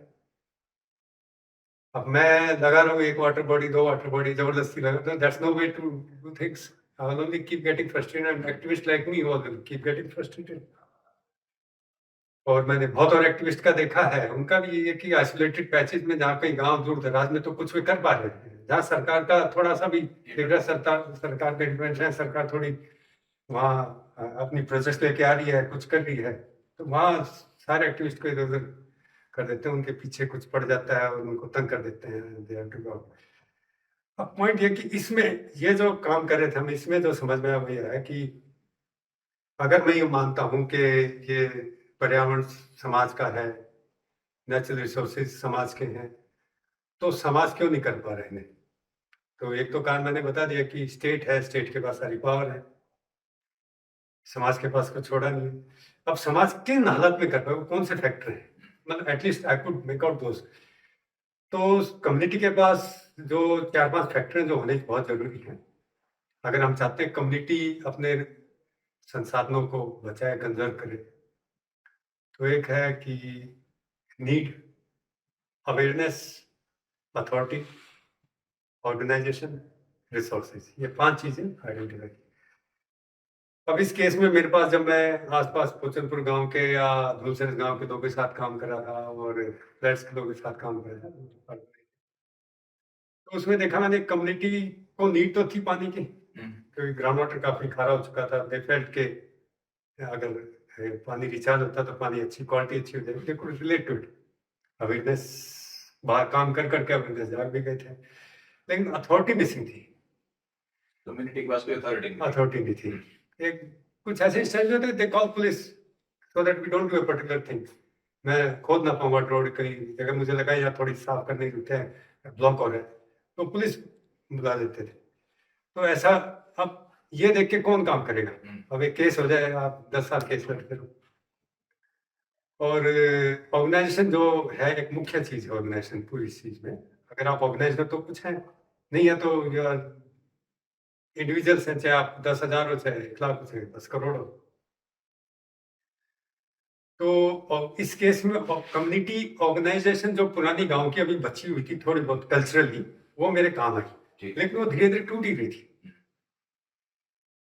अब मैं लगा रहा हूँ एक वाटर बॉडी, 2 वाटर बॉडी जबरदस्ती लगा, तो that's no way to do things. I will only keep getting frustrated, and activists like me will keep getting frustrated. और मैंने बहुत और एक्टिविस्ट का देखा है, उनका भी ये है कि आइसोलेटेड पैचेज में, जहाँ कहीं गांव दूर दराज में तो कुछ वे कर पा रहे हैं, जहाँ सरकार का थोड़ा सा भी दिख रहा, सरकार का इंटरवेंशन है, सरकार थोड़ी वहाँ अपनी प्रोजेक्ट लेके आ रही है, कुछ कर रही है, तो वहाँ सारे एक्टिविस्ट को इधर उधर कर देते हैं, उनके पीछे कुछ पड़ जाता है और उनको तंग कर देते हैं, they have to go. अब पॉइंट ये कि इसमें ये जो काम कर रहे थे हम, इसमें जो समझ में आया वो ये है कि अगर मैं ये मानता हूँ कि ये पर्यावरण समाज का है, नेचुरल रिसोर्सेज समाज के हैं, तो समाज क्यों नहीं कर पा रहे हैं। तो एक तो कारण मैंने बता दिया कि स्टेट है, स्टेट के पास सारी पावर है, समाज के पास कुछ छोड़ा नहीं है। अब समाज किन हालत में कर पाए, वो कौन से फैक्टर हैं, मतलब at least I could make out दोस्त। तो कम्युनिटी के पास जो 4-5 फैक्टर हैं जो होने बहुत जरूरी हैं, अगर हम चाहते हैं कम्युनिटी अपने संसाधनों को बचाए, कंजर्व करे, तो एक है कि need, awareness, authority, organisation, resources, ये 5 चीजें आइडेंटिफाई की। अब इस केस में मेरे पास, जब मैं आसपास पोचनपुर गांव के या धुलसर गांव के लोगों के साथ काम कर रहा था और फ्लैट्स के लोगों के साथ काम कर रहा था, तो उसमें देखा मैंने कम्युनिटी को नीड तो थी पानी की, क्योंकि ग्राउंड वाटर काफी खारा हो चुका था। दे फेल्ट के अगर पानी रिचार्ज होता तो पानी अच्छी क्वालिटी अच्छी हो जाएगी, they could relate to it. Awareness, बाहर काम कर करके अवेयरनेस जाग भी गए थे, लेकिन अथॉरिटी मिसिंग थी। कम्युनिटी के पास कोई अथॉरिटी नहीं थी। एक कुछ ऐसे इंस्टेंस होते, they call police so that we don't do a particular thing. मैं खोद ना पाऊंगा रोड, कहीं जगह मुझे लगा यहाँ थोड़ी साफ करने की जरूरत है, ब्लॉक हो रहा है, तो पुलिस बुला देते थे। तो ऐसा, अब ये देख के कौन काम करेगा। अब एक केस हो जाए, आप 10 साल केस लड़ते रहो। और ऑर्गेनाइजेशन जो है, एक मुख्य चीज है ऑर्गेनाइजेशन पूरी चीज में। अगर आप ऑर्गेनाइज हो तो कुछ है, नहीं है तो यार इंडिविजुअल्स हैं, चाहे आप 10,000 हो, चाहे 1 लाख हो, चाहे 10 करोड़ हो। तो इस केस में कम्युनिटी ऑर्गेनाइजेशन जो पुरानी गांव की अभी बची हुई थी थोड़ी बहुत कल्चरली, वो मेरे काम आई, लेकिन वो धीरे धीरे टूट ही रही थी,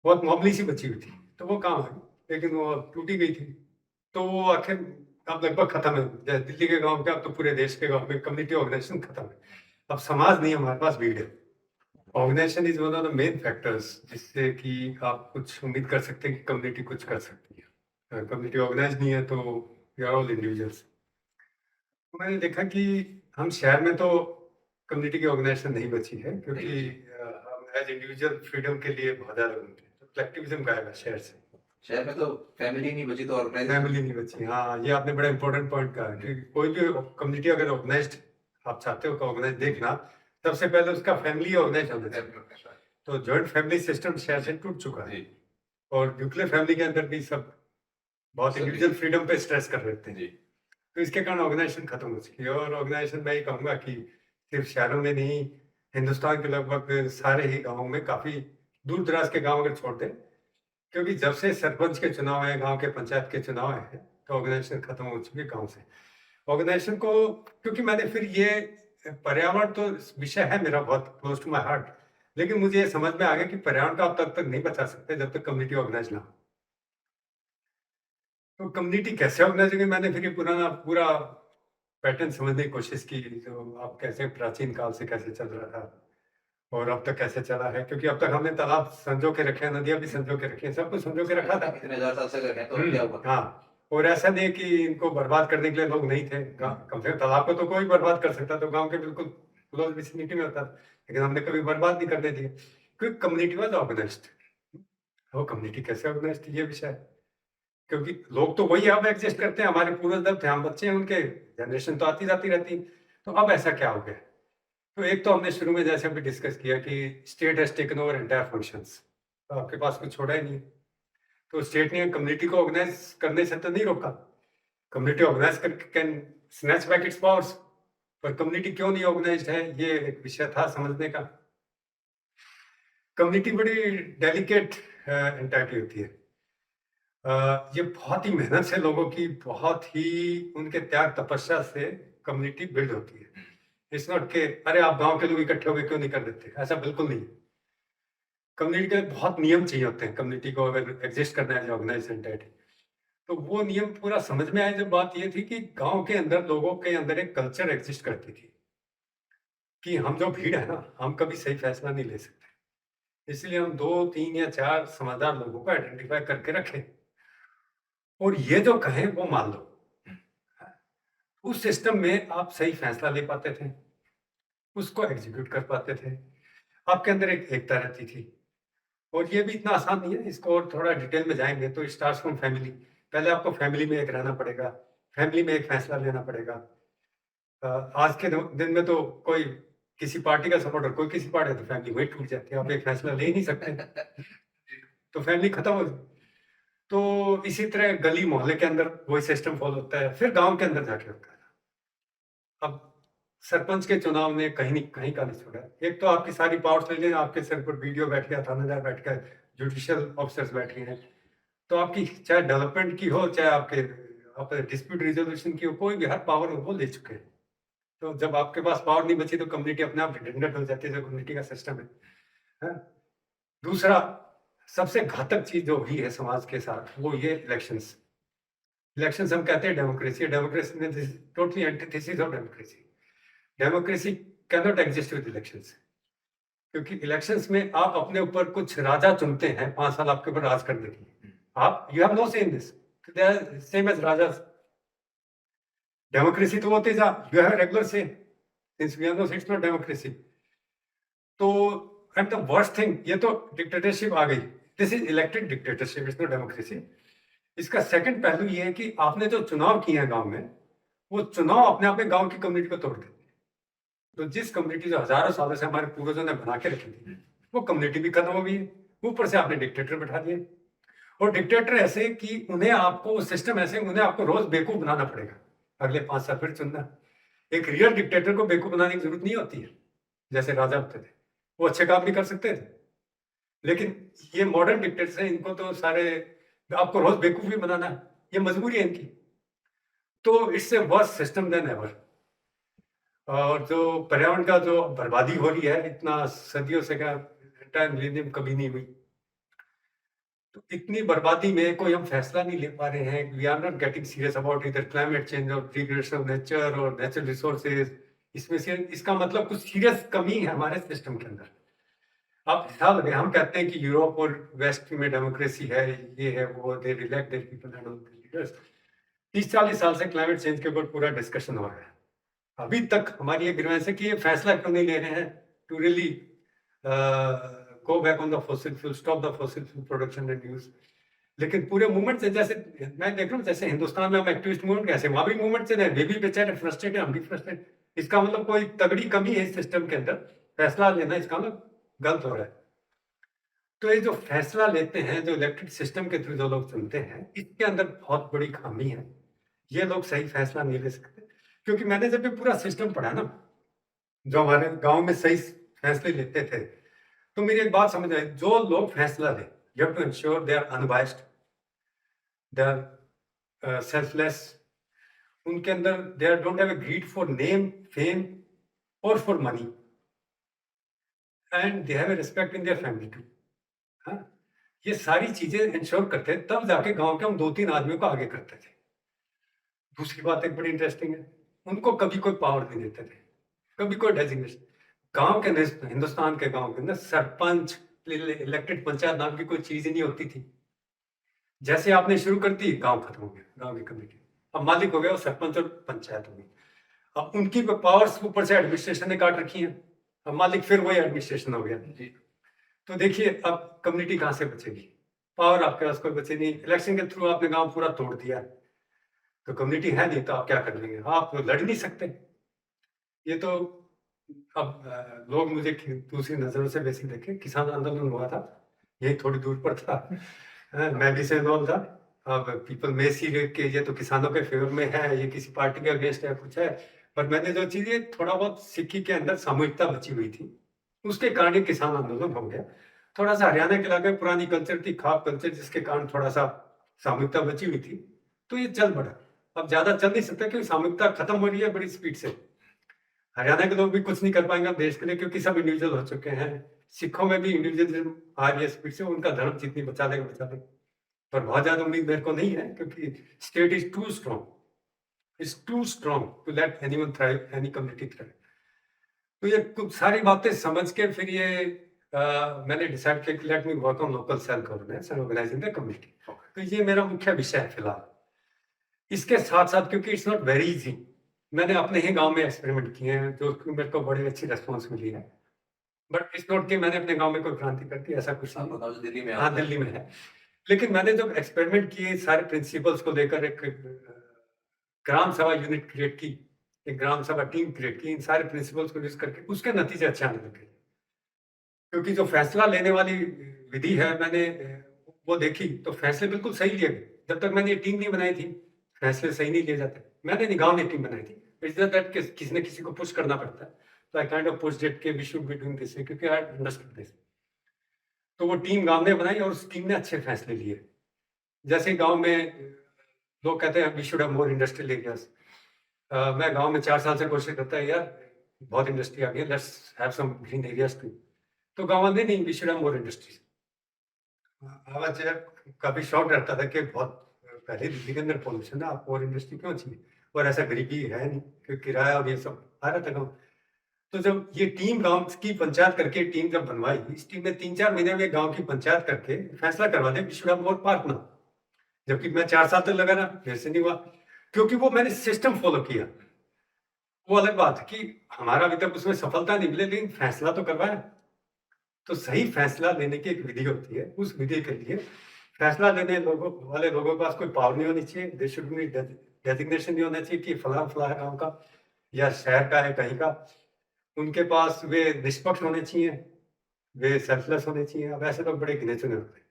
बहुत मामूली सी बची हुई थी, तो वो काम आई, लेकिन वो टूटी गई थी। तो वो आखिर अब लगभग खत्म है। जैसे दिल्ली के गांव के, अब तो पूरे देश के गांव में कम्युनिटी ऑर्गेनाइजेशन खत्म है। अब समाज नहीं है हमारे पास, भीड़ है। Organisation is one of the main factors जिससे कि आप कुछ उम्मीद कर सकते हैं कि कम्युनिटी कुछ कर सकती है। अगर कम्युनिटी ऑर्गेनाइज नहीं है तो वी आर ऑल इंडिविजुअल्स। मैंने देखा कि हम शहर में तो कम्युनिटी की ऑर्गेनाइजेशन नहीं बची है, क्योंकि हम एज इंडिविजुअल फ्रीडम के लिए बहुत ज़्यादा घूमते हैं, तो कलेक्टिविज्म गायब है शहर से। शहर में तो फैमिली नहीं बची तो ऑर्गेनाइजेशन। फैमिली नहीं बची, हाँ, ये आपने बड़ा इंपॉर्टेंट पॉइंट कहा कि कोई भी कम्युनिटी अगर ऑर्गेनाइज्ड आप चाहते हो ऑर्गेनाइज देखना, सबसे पहले उसका फैमिली ऑर्गेनाइज होना चाहिए। तो जॉइंट फैमिली सिस्टम शहर से टूट चुका है, जी और न्यूक्लियर फैमिली के अंदर भी सब बहुत सब इंडिविजुअल फ्रीडम पे स्ट्रेस कर रहे थे। जी तो इसके कारण ऑर्गेनाइजेशन खत्म हो चुकी है। और ऑर्गेनाइजेशन मैं ये कहूँगा कि सिर्फ शहरों में नहीं, हिंदुस्तान के लगभग सारे ही गाँवों में, काफ़ी दूर दराज के गाँव अगर छोड़ दें, क्योंकि जब से सरपंच के चुनाव है, गांव के पंचायत के चुनाव है, तो ऑर्गेनाइजेशन खत्म हो चुकी है गांव से। ऑर्गेनाइजेशन को, क्योंकि मैंने फिर ये, पर्यावरण तो विषय है मेरा बहुत क्लोज टू माय हार्ट, लेकिन मुझे ये समझ में आ गया कि पर्यावरण का आप तब तक नहीं बचा सकते जब तक कम्युनिटी ऑर्गेनाइज ना हो। तो कम्युनिटी कैसे ऑर्गेनाइज होगी, मैंने फिर ये पुराना पूरा पैटर्न समझने की कोशिश की, जो आप कैसे प्राचीन काल से कैसे चल रहा था और अब तक कैसे चला है। क्योंकि अब तक हमने तालाब संजो के रखे हैं, नदियां भी संजो के रखी हैं, सब कुछ संजो के रखा था। इतने हजार साल से अगर है तो क्या हुआ। हाँ, और ऐसा नहीं कि इनको बर्बाद करने के लिए लोग नहीं थे। कम से कम तालाब को तो कोई बर्बाद कर सकता, तो गांव के बिल्कुल क्लोज विसिनिटी में होता, लेकिन हमने कभी बर्बाद नहीं करने दिए, क्योंकि कम्युनिटी वाज ऑर्गेनाइज्ड। वो कम्युनिटी कैसे ऑर्गेनाइज्ड थी, ये विषय है। क्योंकि लोग तो वही अब एग्जिस्ट करते हैं, हमारे पूर्वज जब थे, हम बच्चे हैं उनके, जनरेशन तो आती जाती रहती। तो अब ऐसा क्या हो गया। तो एक तो हमने शुरू में जैसे अभी डिस्कस किया कि state has taken over entire functions, तो आपके पास कुछ छोड़ा ही नहीं। तो स्टेट ने कम्युनिटी को ऑर्गेनाइज करने से तो नहीं रोका, कम्युनिटी ऑर्गेनाइज करके can snatch back its powers, पर कम्युनिटी क्यों नहीं ऑर्गेनाइज्ड है, ये एक विषय था समझने का। कम्युनिटी बड़ी डेलिकेट एंटाइटी होती है। ये बहुत ही मेहनत से, लोगों की बहुत ही उनके त्याग तपस्या से कम्युनिटी बिल्ड होती है। इट्स नॉट के अरे आप गांव के लोग इकट्ठे हो गए क्यों नहीं कर देते, ऐसा बिल्कुल नहीं। कम्युनिटी के बहुत नियम चाहिए होते हैं, कम्युनिटी को अगर एग्जिस्ट करना है ऑर्गेनाइज एंटाइटी। तो वो नियम पूरा समझ में आया जब बात ये थी कि गांव के अंदर, लोगों के अंदर एक कल्चर एग्जिस्ट करती थी कि हम जो भीड़ है ना, हम कभी सही फैसला नहीं ले सकते, इसलिए हम 2 3 या 4 समझदार लोगों को आइडेंटिफाई करके रखें, और ये जो कहें वो मान लो। उस सिस्टम में आप सही फैसला ले पाते थे, उसको एग्जीक्यूट कर पाते थे, आपके अंदर एक एकता रहती थी। और ये भी इतना आसान नहीं है, इसको और थोड़ा डिटेल में जाएंगे तो स्टार्ट्स फ्रॉम फैमिली। पहले आपको फैमिली में एक रहना पड़ेगा, फैमिली में एक फैसला लेना पड़ेगा। आज के दिन में तो कोई किसी पार्टी का सपोर्टर, कोई किसी पार्टी, तो फैमिली वही टूट जाती है, आप एक फैसला ले ही नहीं सकते, तो फैमिली खत्म हो। तो इसी तरह गली मोहल्ले के अंदर वही सिस्टम फॉलो होता है, फिर गांव के अंदर जाके होता है। अब सरपंच के चुनाव ने कहीं नहीं कहीं का नहीं छोड़ा। एक तो आपकी सारी पावर्स ले लें, आपके सर पर वीडियो बैठ गया, थानेदार बैठ गया, जुडिशियल ऑफिसर्स बैठ गए हैं, तो आपकी चाहे डेवलपमेंट की हो, चाहे आपके डिस्प्यूट रिजोल्यूशन की हो, कोई भी हर पावर वो ले चुके हैं। तो जब आपके पास पावर नहीं बची तो कम्युनिटी अपने आप डिपेंडेंट हो जाती है, जो कम्युनिटी का सिस्टम है। हाँ? दूसरा सबसे घातक चीज जो हुई है समाज के साथ, वो ये इलेक्शंस। इलेक्शंस हम कहते हैं डेमोक्रेसी, डेमोक्रेसी में totally antithesis of democracy. Democracy can not exist with elections, क्योंकि इलेक्शंस में आप अपने ऊपर कुछ राजा चुनते हैं 5 साल आपके ऊपर राज करने के लिए। आप you have no say in this, they are same as raja. Democracy तो वो तेजा, you have regular say, since we have no, it's not democracy. तो एंड द वर्स्ट थिंग, ये तो डिक्टेटरशिप आ गई, this is elected dictatorship, it's not democracy. इसका second पहलू ये है कि आपने जो चुनाव किए हैं गांव में, वो चुनाव अपने आप में गांव की कम्युनिटी को तोड़ देते हैं। तो जिस कम्युनिटी जो हजारों सालों से हमारे पूर्वजों ने बना के रखी थी, वो कम्युनिटी भी खत्म हो गई है। ऊपर से आपने डिक्टेटर बैठा दिए, और डिक्टेटर ऐसे कि उन्हें आपको सिस्टम ऐसे, उन्हें आपको रोज बेवकूफ बनाना पड़ेगा, अगले 5 साल फिर चुनना। एक रियल डिक्टेटर को बेवकूफ बनाने की जरूरत नहीं होती है, जैसे राजा होते थे, वो अच्छे काम भी कर सकते थे। लेकिन ये मॉडर्न डिक्टेटर्स हैं, इनको तो सारे आपको रोज बेवकूफ भी बनाना है, ये मजबूरी है इनकी। तो इससे वर्स्ट सिस्टम देन एवर। और जो पर्यावरण का जो बर्बादी हो रही है इतना सदियों से, क्या टाइम मिलेनियम कभी नहीं हुई। तो इतनी बर्बादी में कोई हम फैसला नहीं ले पा रहे हैं। We are not getting serious about इधर क्लाइमेट चेंज और डिग्रेडेशन ऑफ नेचर और नेचुरल रिसोर्सेज। इसमें से इसका मतलब कुछ सीरियस कमी है हमारे सिस्टम के अंदर। आप हिसाब लगाएं, हम कहते हैं कि यूरोप और वेस्ट में डेमोक्रेसी है, ये है वो, they reflect their people and all leaders. 30-40 साल से क्लाइमेट चेंज के ऊपर पूरा डिस्कशन हो रहा है। अभी तक हमारी ये ग्रीवेंस है कि ये फैसला क्यों नहीं ले रहे हैं to really go back on the fossil fuel, stop the fossil fuel production and use. लेकिन पूरे मूवमेंट से, जैसे मैं देख रहा हूँ जैसे हिंदुस्तान में हम एक्टिविस्ट मूवमेंट कैसे, वहां भी मूवमेंट से वे भी बेचारे फ्रस्ट्रेट है, हम भी फ्रस्ट्रेट। इसका मतलब कोई तगड़ी कमी है इस सिस्टम के अंदर, फैसला लेना इसका मतलब गलत हो रहा है। तो ये जो फैसला लेते हैं, जो इलेक्टेड सिस्टम के थ्रू जो लोग चुनते हैं, इसके अंदर बहुत बड़ी खामी है। ये लोग सही फैसला नहीं ले सकते। क्योंकि मैंने जब ये पूरा सिस्टम पढ़ा ना, जो हमारे गांव में सही फैसले लेते थे, तो मेरी एक बात समझ आई, जो लोग फैसला ले, you have to ensure they are unbiased, they are selfless, उनके अंदर they are don't have a greed for name, fame और for money, and they have a respect in their family too. हाँ, ये सारी चीजें इंश्योर करते हैं, तब जाके गांव के हम 2-3 आदमियों को आगे करते थे। दूसरी बात एक बड़ी इंटरेस्टिंग है, उनको कभी कोई पावर नहीं देते थे, कभी कोई डेजिग्नेशन। गांव के अंदर, हिंदुस्तान के गांव के अंदर सरपंच, इलेक्टेड पंचायत नाम की कोई चीज ही नहीं होती थी। जैसे आपने शुरू कर दी, गांव खत्म हो गया, गांव की कमेटी अब मालिक हो गया, और सरपंच और पंचायत हो गई। अब उनकी पावर्स ऊपर से एडमिनिस्ट्रेशन ने काट रखी है, अब मालिक फिर वही एडमिनिस्ट्रेशन हो गया जी। तो देखिए अब कम्युनिटी कहाँ से बचेगी, पावर आपके पास कोई बचे नहीं, इलेक्शन के थ्रू आपने गांव पूरा तोड़ दिया, तो कम्युनिटी है नहीं, तो आप क्या कर लेंगे, आप तो लड़ नहीं सकते। ये तो अब लोग मुझे दूसरी नजरों से वैसे देखें, किसान आंदोलन हुआ था, यही थोड़ी दूर पर था, मैं भी से इन्वॉल्व था। अब पीपल में सी के ये तो किसानों के फेवर में है, ये किसी पार्टी के अगेंस्ट है, कुछ है, पर मैंने जो चीजें थोड़ा बहुत सीखी के अंदर सामूहिकता बची हुई थी, उसके कारण ये किसान आंदोलन हो गया। थोड़ा सा हरियाणा के इलाके पुरानी कल्चर थी, खाप कल्चर, जिसके कारण थोड़ा सा सामूहिकता बची हुई थी, तो ये चल पड़ा। अब ज्यादा चल नहीं सकता क्योंकि सामूहिकता खत्म हो रही है बड़ी स्पीड से। हरियाणा के लोग भी कुछ नहीं कर पाएंगे देश के लिए, क्योंकि सब इंडिविजुअल हो चुके हैं। सिखों में भी इंडिविजुअलिज्म आ रही है स्पीड से, उनका धर्म जितनी बचा लेगा बचा लेगा, पर बहुत ज्यादा उम्मीद मेरे को नहीं है, क्योंकि state is too strong to let anyone thrive, any community thrive. तो ये कुछ सारी बातें समझ के फिर ये मैंने डिसाइड किया कि let me work on local self governance and organising the community. तो ये मेरा मुख्य विषय है फिलहाल। इसके साथ साथ, क्योंकि इट्स नॉट वेरी इजी, मैंने अपने ही गांव में एक्सपेरिमेंट किए हैं, जो मेरे को बड़ी अच्छी रेस्पॉन्स मिली है। बट इट्स नॉट कि मैंने अपने गांव में कोई क्रांति कर दी, ऐसा कुछ नहीं। दिल्ली में, हाँ, दिल्ली में है। लेकिन मैंने जब एक्सपेरिमेंट किए सारे प्रिंसिपल्स को लेकर, एक ग्राम सभा यूनिट क्रिएट की, एक ग्राम सभा टीम क्रिएट की, इन सारे प्रिंसिपल्स को यूज करके उसके नतीजे अच्छे आने लगे। क्योंकि जो फैसला लेने वाली विधि है, मैंने वो देखी, तो फैसले बिल्कुल सही लिए गए। जब तक मैंने ये टीम नहीं बनाई थी, फैसले सही नहीं लिए जाते। मैंने नहीं, गांव ने टीम बनाई थी, इट्स जस्ट दैट किसी न किसी को पुश करना पड़ता है। तो I kind of pushed it कि we should be doing this, क्योंकि आई अंडरस्टूड दिस। तो वो टीम गांव ने बनाई और उस टीम ने अच्छे फैसले लिए। जैसे गांव में लोग कहते हैं we should have more industrial areas, मैं गांव में 4 साल से कोशिश करता है, यार बहुत इंडस्ट्री आ गई, let's have some green areas too. तो गांव वाले नहीं, we should have more industries. आवाज काफी शॉर्ट रहता था कि बहुत पहले दिल्ली के अंदर पॉल्यूशन है, आपको और इंडस्ट्री क्यों चाहिए, और ऐसा गरीबी है नहीं, क्योंकि किराया और ये सब आ रहा था गाँव। तो जब ये टीम गांव की पंचायत करके टीम जब बनवाई, इस टीम ने 3-4 महीने में गांव की पंचायत करके फैसला करवा दिया विश्व मोर पार्क ना, जबकि मैं 4 साल तक लगा ना, फिर से नहीं हुआ, क्योंकि वो मैंने सिस्टम फॉलो किया। वो अलग बात है कि हमारा अभी तक उसमें सफलता नहीं मिली, लेकिन फैसला तो करवाया। तो सही फैसला लेने की एक विधि होती है, उस विधि के लिए फैसला लेने वाले लोगों के पास कोई पावर नहीं होनी चाहिए, दे शुड बी डेजिग्नेशन नहीं होना चाहिए कि फला फला है गाँव का या शहर का है कहीं का। उनके पास वे निष्पक्ष होने चाहिए, वे सेल्फलेस होने चाहिए। अब ऐसे लोग बड़े गिने चुने होते हैं।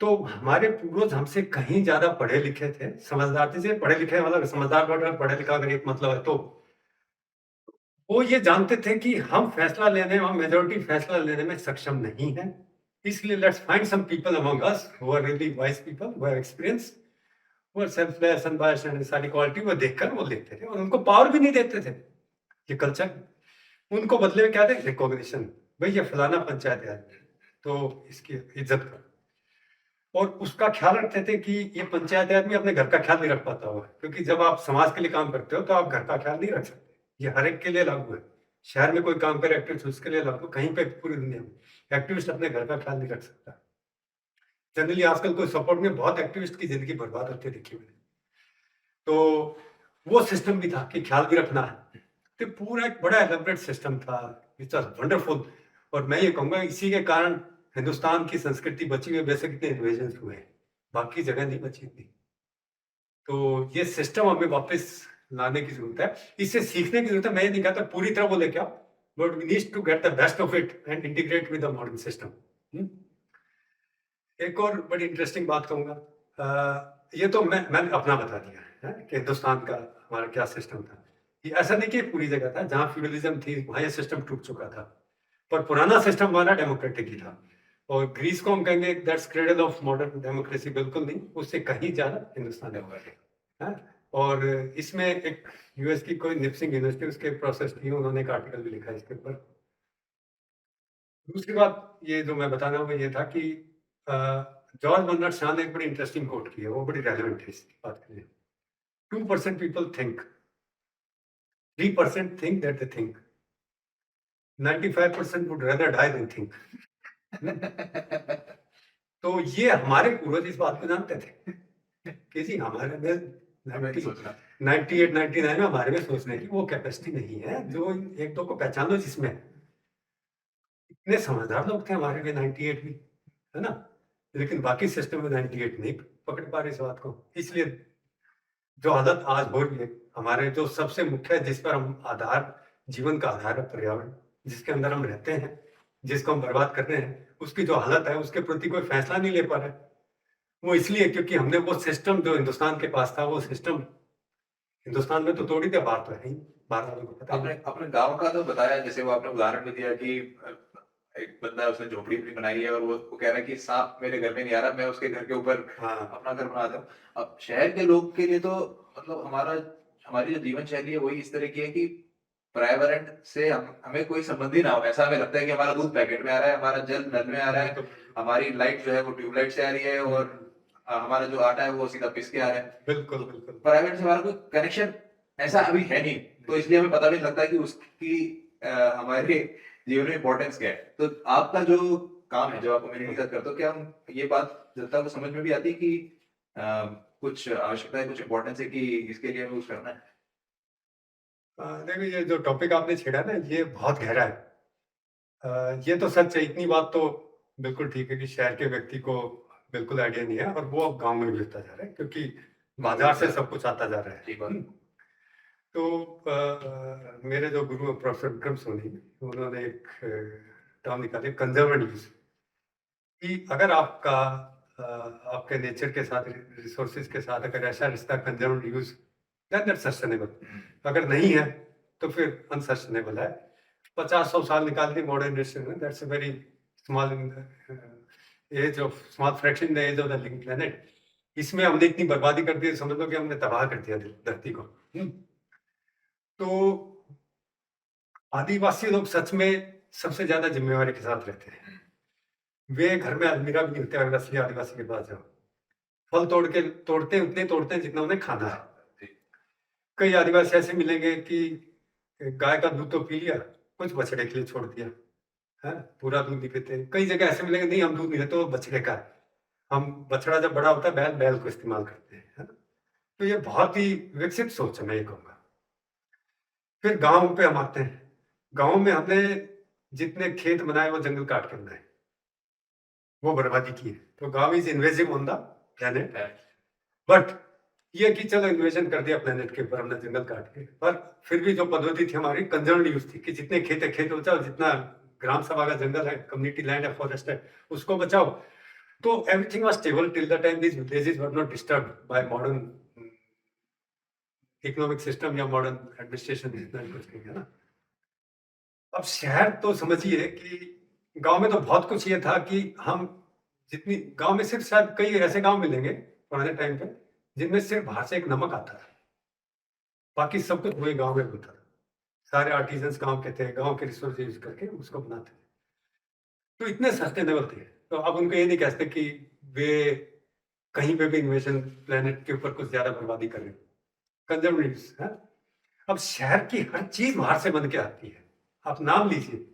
तो हमारे पूर्वज हमसे कहीं ज्यादा पढ़े लिखे थे, समझदार थे। पढ़े लिखे मतलब समझदार, पढ़े लिखा अगर एक मतलब है, तो वो ये जानते थे कि हम फैसला लेने, हम मेजोरिटी फैसला लेने में सक्षम नहीं है, इसलिए let's find some people among us who are really wise people, who have experience, who are selfless, unbiased and सारी क्वालिटी वो देखकर वो लेते थे, और उनको पावर भी नहीं देते थे। ये कल्चर, उनको बदले में क्या दे, रिकॉग्निशन, भाई ये फलाना पंचायत है तो इसकी इज्जत करो। और उसका ख्याल रखते थे कि ये पंचायत आदमी अपने घर का ख्याल नहीं रख पाता होगा, क्योंकि जब आप समाज के लिए काम करते हो तो आप घर का ख्याल नहीं रख सकते। ये हर एक के लिए लागू है। शहर में कोई काम करे एक्टिविस्ट, उसके लिए लागू, कहीं पे पूरी दुनिया में एक्टिविस्ट अपने घर का ख्याल नहीं रख सकता। जनरली आजकल कोई सपोर्ट में बहुत एक्टिविस्ट की जिंदगी बर्बाद होती है, देखी मैंने। तो वो सिस्टम भी था कि ख्याल भी रखना है, तो पूरा एक बड़ा एलाबरेट सिस्टम था, इट वाज वंडरफुल। और मैं ये कहूंगा इसी के कारण हिंदुस्तान की संस्कृति बची हुई है, वैसे कितने इन्वेजन हुए हैं, बाकी जगह नहीं बची इतनी। तो ये सिस्टम हमें वापस लाने की जरूरत है, इससे सीखने की जरूरत है। मैं ये नहीं कहता पूरी तरह वो लेके आओ, but we need to get the best of it and integrate with the modern system. एक और बड़ी इंटरेस्टिंग बात कहूंगा, ये तो मैंने अपना बता दिया है कि हिंदुस्तान का हमारा क्या सिस्टम था। ये ऐसा नहीं कि पूरी जगह था, जहाँ फ्यूडलिज्म थी वहाँ ये सिस्टम टूट चुका था, पर पुराना सिस्टम हमारा डेमोक्रेटिक ही था। और ग्रीस को हम कहेंगे that's cradle of modern democracy, बिल्कुल नहीं, उससे कहीं ज्यादा हिंदुस्तान डेमोक्रेटिक है। और इसमें एक यूएस की कोई निप्सिंग यूनिवर्सिटी उसके प्रोसेस की, उन्होंने एक आर्टिकल भी लिखा है इसके ऊपर। दूसरी बात ये जो मैं बताना वो ये था कि जॉर्ज बर्नार्ड शॉ ने एक बड़ी इंटरेस्टिंग कोट की है, वो बड़ी रेलेवेंट है इस बात के लिए। 2% people think, 3% think that they think, 95% would rather die than think. तो ये हमारे पूर्वज इस बात को जानते थे कि जी हमारे में हमें नहीं सोचना। 98 99 में हमारे में सोचने की वो कैपेसिटी नहीं है, जो एक दो को पहचानो जिसमें। इतने समझदार लोग थे हमारे में 98 भी, है ना, लेकिन बाकी सिस्टम में 98 नहीं पकड़ पा रहे इस बात को। इसलिए जो हालत आज हो रही है, हमारे जो सबसे मुख्य है, जिस पर हम आधार, जीवन का आधार है पर्यावरण, जिसके अंदर हम रहते हैं, जिसको हम बर्बाद कर रहे हैं, उसकी जो हालत है उसके प्रति कोई फैसला नहीं ले पा रहे। वो इसलिए क्योंकि हमने वो सिस्टम जो हिंदुस्तान के पास था, वो सिस्टम हिंदुस्तान में तो तोड़ी दिया, बाहर तो है ही, बाहर वालों को पता आपने अपने गांव का तो बताया, जैसे वो आपने उदाहरण भी दिया कि एक बंदा है, उसने झोपड़ी अपनी बनाई है और वो कह रहा है कि सांप मेरे घर में नहीं आ रहा, मैं उसके घर के ऊपर हाँ अपना घर बनाता हूँ। अब शहर के लोग के लिए तो मतलब हमारी जो जीवन शैली है वही इस तरह की है कि पर्यावरण से हमें कोई संबंध ही ना हो। ऐसा हमें लगता है कि हमारा दूध पैकेट में आ रहा है, हमारा जल नल में आ रहा है, तो हमारी लाइट जो है वो ट्यूबलाइट से आ रही है, और हमारा जो आटा है वो सीधा पिस के आ रहा है। बिल्कुल बिल्कुल। पर्यावरण से हमारा कोई कनेक्शन ऐसा अभी है नहीं, तो इसलिए हमें पता भी नहीं लगता कि उसकी हमारे जीवन में इंपॉर्टेंस क्या है। तो आपका जो काम है, जब आप कम्युनिटी के साथ करते हो, क्या हम ये बात जनता को समझ में भी आती है कि कुछ आवश्यकता है, कुछ इंपॉर्टेंस है कि इसके लिए हमें कुछ करना है? देखो ये जो टॉपिक आपने छेड़ा ना, ये बहुत गहरा है। ये तो सच है, इतनी बात तो बिल्कुल ठीक है कि शहर के व्यक्ति को बिल्कुल आइडिया नहीं है, और वो अब गांव में भी होता जा रहा है, क्योंकि बाजार से सब कुछ आता जा रहा है। ठीक बात। तो मेरे जो गुरु हैं, प्रोफेसर विक्रम सोनी, उन्होंने एक टर्म निकाली, कंजर्वेंट यूज, कि अगर आपका आपके नेचर के साथ, रिसोर्सेज के साथ अगर ऐसा रिश्ता कंजर्वेंट यूज, दैट सस्टेनेबल। अगर नहीं है तो फिर अनसस्टेनेबल है। 50-100 साल निकाल दी मॉडर्न में, that's a very small age of, small fraction the age of the living planet. इसमें हमने इतनी बर्बादी कर दी, समझ लो कि हमने तबाह कर दिया धरती को। तो आदिवासी लोग सच में सबसे ज्यादा जिम्मेवारी के साथ रहते हैं। वे घर में अलमीरा भी नहीं होते, अगर असली आदिवासी के पास जाओ, फल तोड़ते उतने तोड़ते हैं जितना उन्हें खाना है। कई आदिवासी ऐसे मिलेंगे कि गाय का दूध तो पी लिया, कुछ बछड़े के लिए छोड़ दिया, है, पूरा दूध नहीं पीते। कई जगह ऐसे मिलेंगे, नहीं हम दूध नहीं देते, वो बछड़े का है, हम बछड़ा जब बड़ा होता है बैल बैल को इस्तेमाल करते हैं, है ना। तो ये बहुत ही विकसित सोच है, मैं ये कहूँगा। फिर गांव पे हम आते हैं। गांव में हमने जितने खेत बनाए वो जंगल काट के बनाए, वो बर्बादी की है। तो गांव is invasive on the planet, but ये कि चलो इन्वेजन कर दिया प्लेनेट के ऊपर हमने जंगल काट के, पर फिर भी जो पद्धति थी हमारी कंजर्व यूज थी कि जितने खेत है खेत बचाओ, जितना ग्राम सभा का जंगल है, कम्युनिटी लैंड है, फॉरेस्ट है, उसको बचाओ। तो everything was stable till the time these villages were not disturbed by modern economic system या मॉडर्न एडमिनिस्ट्रेशन, जितना कुछ नहीं है ना। अब शहर तो समझिए कि गांव में तो बहुत कुछ ये था कि हम जितनी, गांव में सिर्फ शायद कई ऐसे गांव मिलेंगे पुराने टाइम पे जिनमें सिर्फ बाहर से एक नमक आता था, बाकी सब कुछ वही गांव में होता था। सारे आर्टिजन्स गांव के थे, गांव के रिसोर्स यूज करके उसको बनाते थे, तो इतने सस्टेनेबल थे। तो अब उनको ये नहीं कहते कि वे कहीं पे भी इन्वेजन प्लेनेट के ऊपर कुछ ज्यादा बर्बादी कर रहे हैं, कंजर्वेटिव्स है। अब शहर की हर चीज बाहर से बन के आती है, आप नाम लीजिए,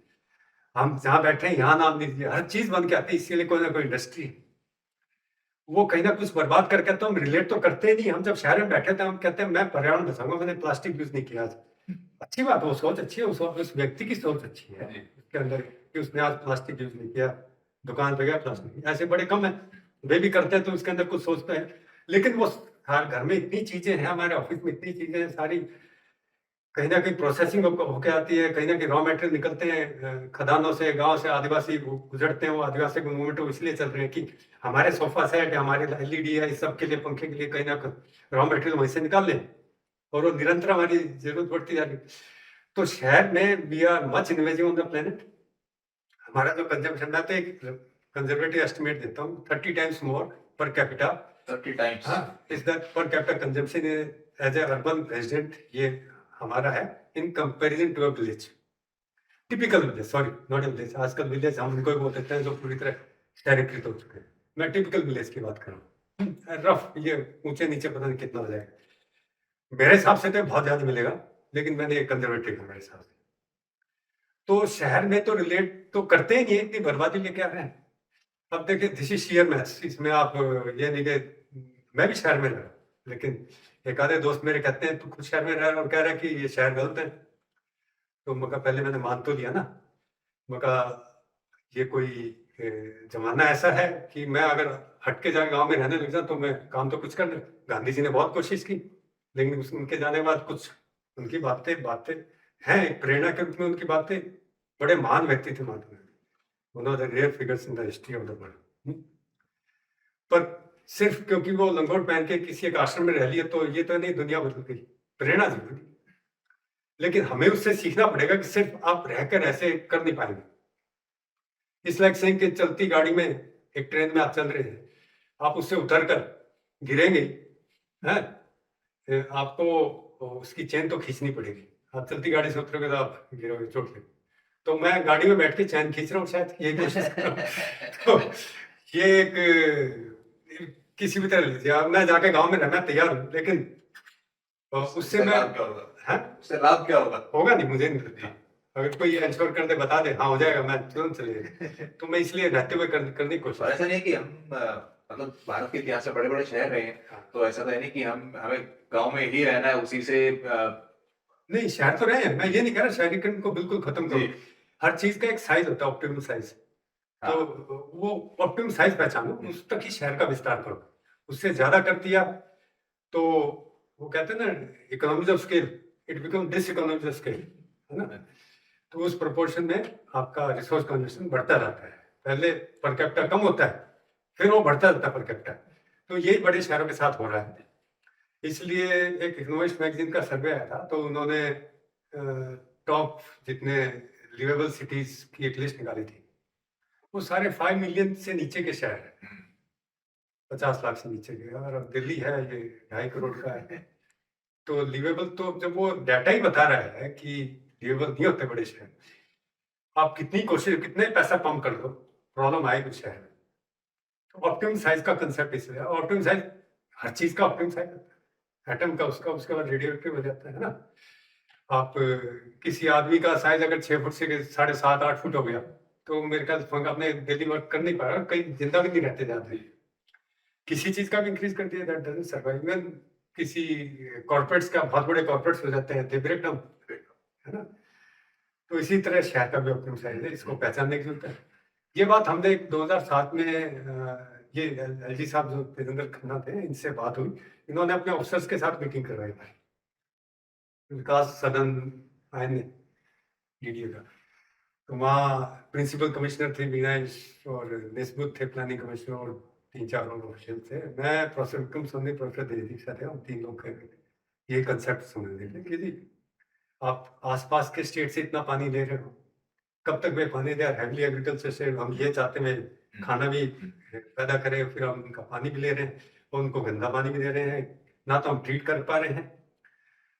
हम जहाँ बैठे हैं यहाँ नाम लीजिए, हर चीज बन के आती है, इसीलिए कोई ना कोई इंडस्ट्री है। वो कहीं ना कुछ बर्बाद करके, तो हम रिलेट तो करते ही नहीं। हम जब शहर में बैठे थे हम कहते हैं मैं पर्यावरण बचाऊंगा, मैंने प्लास्टिक यूज नहीं किया आज। अच्छी बात है, वो सोच अच्छी है, उस व्यक्ति की सोच अच्छी है उसके अंदर, कि उसने आज प्लास्टिक यूज नहीं किया, दुकान पे गया प्लास्टिक, ऐसे बड़े कम है, वे भी करते हैं तो उसके अंदर कुछ सोचते हैं। लेकिन वो हर घर में इतनी चीजें हैं, हमारे ऑफिस में इतनी चीजें हैं, सारी कहीं ना कहीं प्रोसेसिंग होके आती है, कहीं ना कहीं रॉ मटेरियल निकलते हैं खदानों से, गांव से, आदिवासी गुजरते हैं, वो आदिवासी मूवमेंट इसलिए चल रहे हैं कि हमारे सोफा सेट, हमारे एलईडी है, इस सब के लिए, पंखे के लिए कहीं ना कहीं रॉ मटेरियल वहीं से निकाल लें, और वो निरंतर हमारी जरूरत बढ़ती जा रही है। तो शहर में we are much invading on the planet. हमारा जो कंजम्पशन है, तो एक कंजर्वेटिव एस्टिमेट देता हूँ, 30 times more per capita 30 times is the per capita consumption as a urban resident, ये हमारा है in comparison to a village, typical village, sorry not a village, आजकल विलेज हम उनको ही बोल देते हैं जो पूरी तरह शहरीकृत हो चुके हैं। मैं टिपिकल विलेज की बात कर रहा हूँ, रफ, ये ऊंचे नीचे पता नहीं कितना हो जाएगा, मेरे हिसाब से तो बहुत ज्यादा मिलेगा, लेकिन मैंने एक कंजर्वेटिव है मेरे हिसाब से। तो शहर में तो रिलेट तो करते ही नहीं है, इतनी बर्बादी लेके आ रहे हैं। अब देखिए, दिस इज शियर मैथ्स, इसमें आप ये नहीं कि मैं भी शहर में रह रहा हूँ, लेकिन एक आधे दोस्त मेरे कहते हैं तू खुद शहर में रह रहा है और कह रहा है कि ये शहर गलत है, तो मगर पहले मैंने मान तो लिया ना, मगर ये कोई जमाना ऐसा है कि मैं अगर हट के जाके गांव में रहने लग जाऊं तो मैं काम तो कुछ कर ले। गांधी जी ने बहुत कोशिश की, लेकिन उनके जाने के बाद कुछ उनकी बातें बातें हैं, एक प्रेरणा के रूप में उनकी बातें, बड़े महान व्यक्ति थे Mahatma Gandhi, one of the rare figures in the history of the world. पर सिर्फ क्योंकि वो लंगोट पहन के किसी एक आश्रम में रह लिया तो ये तो नहीं दुनिया बदल गई, प्रेरणा जरूरी, लेकिन हमें उससे सीखना पड़ेगा कि सिर्फ आप रहकर ऐसे कर नहीं पाएंगे। इस लाइक सेइंग कि चलती गाड़ी में, एक ट्रेन में आप चल रहे हैं, आप उससे उतर कर गिरेंगे हैं, आपको उसकी चेन तो खींचनी पड़ेगी, आप चलती गाड़ी से उतरोगे तो आप गिरोगे, चोट लगेगी। तो मैं गाड़ी में बैठ के चैन खींच रहा हूँ, शायद ये कोशिश कर रहा हूं। तो ये एक किसी भी तरह लीजिए, अब मैं जाके गांव में रहना तैयार हूँ, लेकिन उससे मैं लाभ क्या होगा? हाँ उससे लाभ क्या होगा? होगा नहीं, मुझे नहीं लगता। अगर कोई इंश्योर कर दे, बता दे हाँ हो जाएगा, मैं तुरंत चले तो मैं इसलिए रहते हुए करने की कोशिश। और ऐसा नहीं है कि हम मतलब भारत के इतिहास में बड़े बड़े शहर रहे हैं, हाँ। तो ऐसा तो है नहीं कि हमें गांव में ही रहना है, उसी से नहीं, शहर तो रहे हैं, मैं ये नहीं कह रहा शहरीकरण को बिल्कुल खत्म करो, हर चीज का एक साइज होता है, ऑप्टिमम साइज, हाँ। तो वो ऑप्टिमम साइज पहचानो, उस तक ही शहर का विस्तार करो, उससे ज्यादा कर दिया तो वो कहते हैं ना economies of scale, it become diseconomies of scale, है ना। तो उस प्रोपोर्शन में आपका रिसोर्स कंजम्पशन बढ़ता रहता है, पहले पर कैपिटा कम होता है, फिर वो बढ़ता रहता है पर कैपिटा। तो यही बड़े शहरों के साथ हो रहा है। इसलिए एक इकोनॉमिस्ट मैगजीन का सर्वे आया था, तो उन्होंने टॉप जितने लिवेबल सिटीज की एक लिस्ट निकाली थी, वो सारे 5 मिलियन से नीचे के शहर हैं, 50 लाख से नीचे के, और अब दिल्ली है ये 2.5 करोड़ का है। तो लिवेबल, तो जब वो डाटा ही बता रहा है कि लिवेबल नहीं होते बड़े शहर, आप कितनी कोशिश, कितने पैसा पंप कर दो, प्रॉब्लम आएगी उस शहर में। तो ऑप्टिमम साइज का कंसेप्ट इसलिए, ऑप्टिमम साइज हर चीज का ऑप्टिमम साइज होता है, एटम का उसका, उसके बाद रेडियो एक्टिव हो जाता है ना। आप किसी आदमी का साइज अगर 6 फुट से 7.5-8 फुट हो गया, तो मेरे ख्याल अपने डेली वर्क कर नहीं पाएगा, कहीं जिंदा भी नहीं रहते जाते। किसी चीज का भी इंक्रीज कर दिया, दैट डजंट सर्वाइव। इवन किसी कॉर्पोरेट्स का, बहुत बड़े कॉर्पोरेट्स हो जाते हैं, दे ब्रेक डाउन, है ना। तो इसी तरह शहर का भी ऑप्टिमम साइज है, इसको पहचानने की जरूरत है। ये बात हमने 2007 में ये एलजी साहब जो तेजेंद्र खन्ना थे, इनसे बात हुई, इन्होंने अपने ऑफिसर्स के साथ मीटिंग करवाई भाई, विकास सदन आयन ने डीडीए का, तो वहाँ प्रिंसिपल कमिश्नर थे वीनाइश, और नेस्बुत थे प्लानिंग कमिश्नर, और 3-4 और ऑफिशियल थे, मैं professor Vikram Soni, professor Devdeep sir थे, हम 3 लोग ये कंसेप्ट समझने के लिए कि जी आप आसपास के स्टेट से इतना पानी ले रहे हो, कब तक वे पानी दे, हैविली एग्रीकल्चर से हम ये चाहते हैं खाना भी पैदा करें, फिर हम उनका पानी भी ले रहे हैं, और उनको गंदा पानी भी दे रहे हैं, ना तो हम ट्रीट कर पा रहे हैं,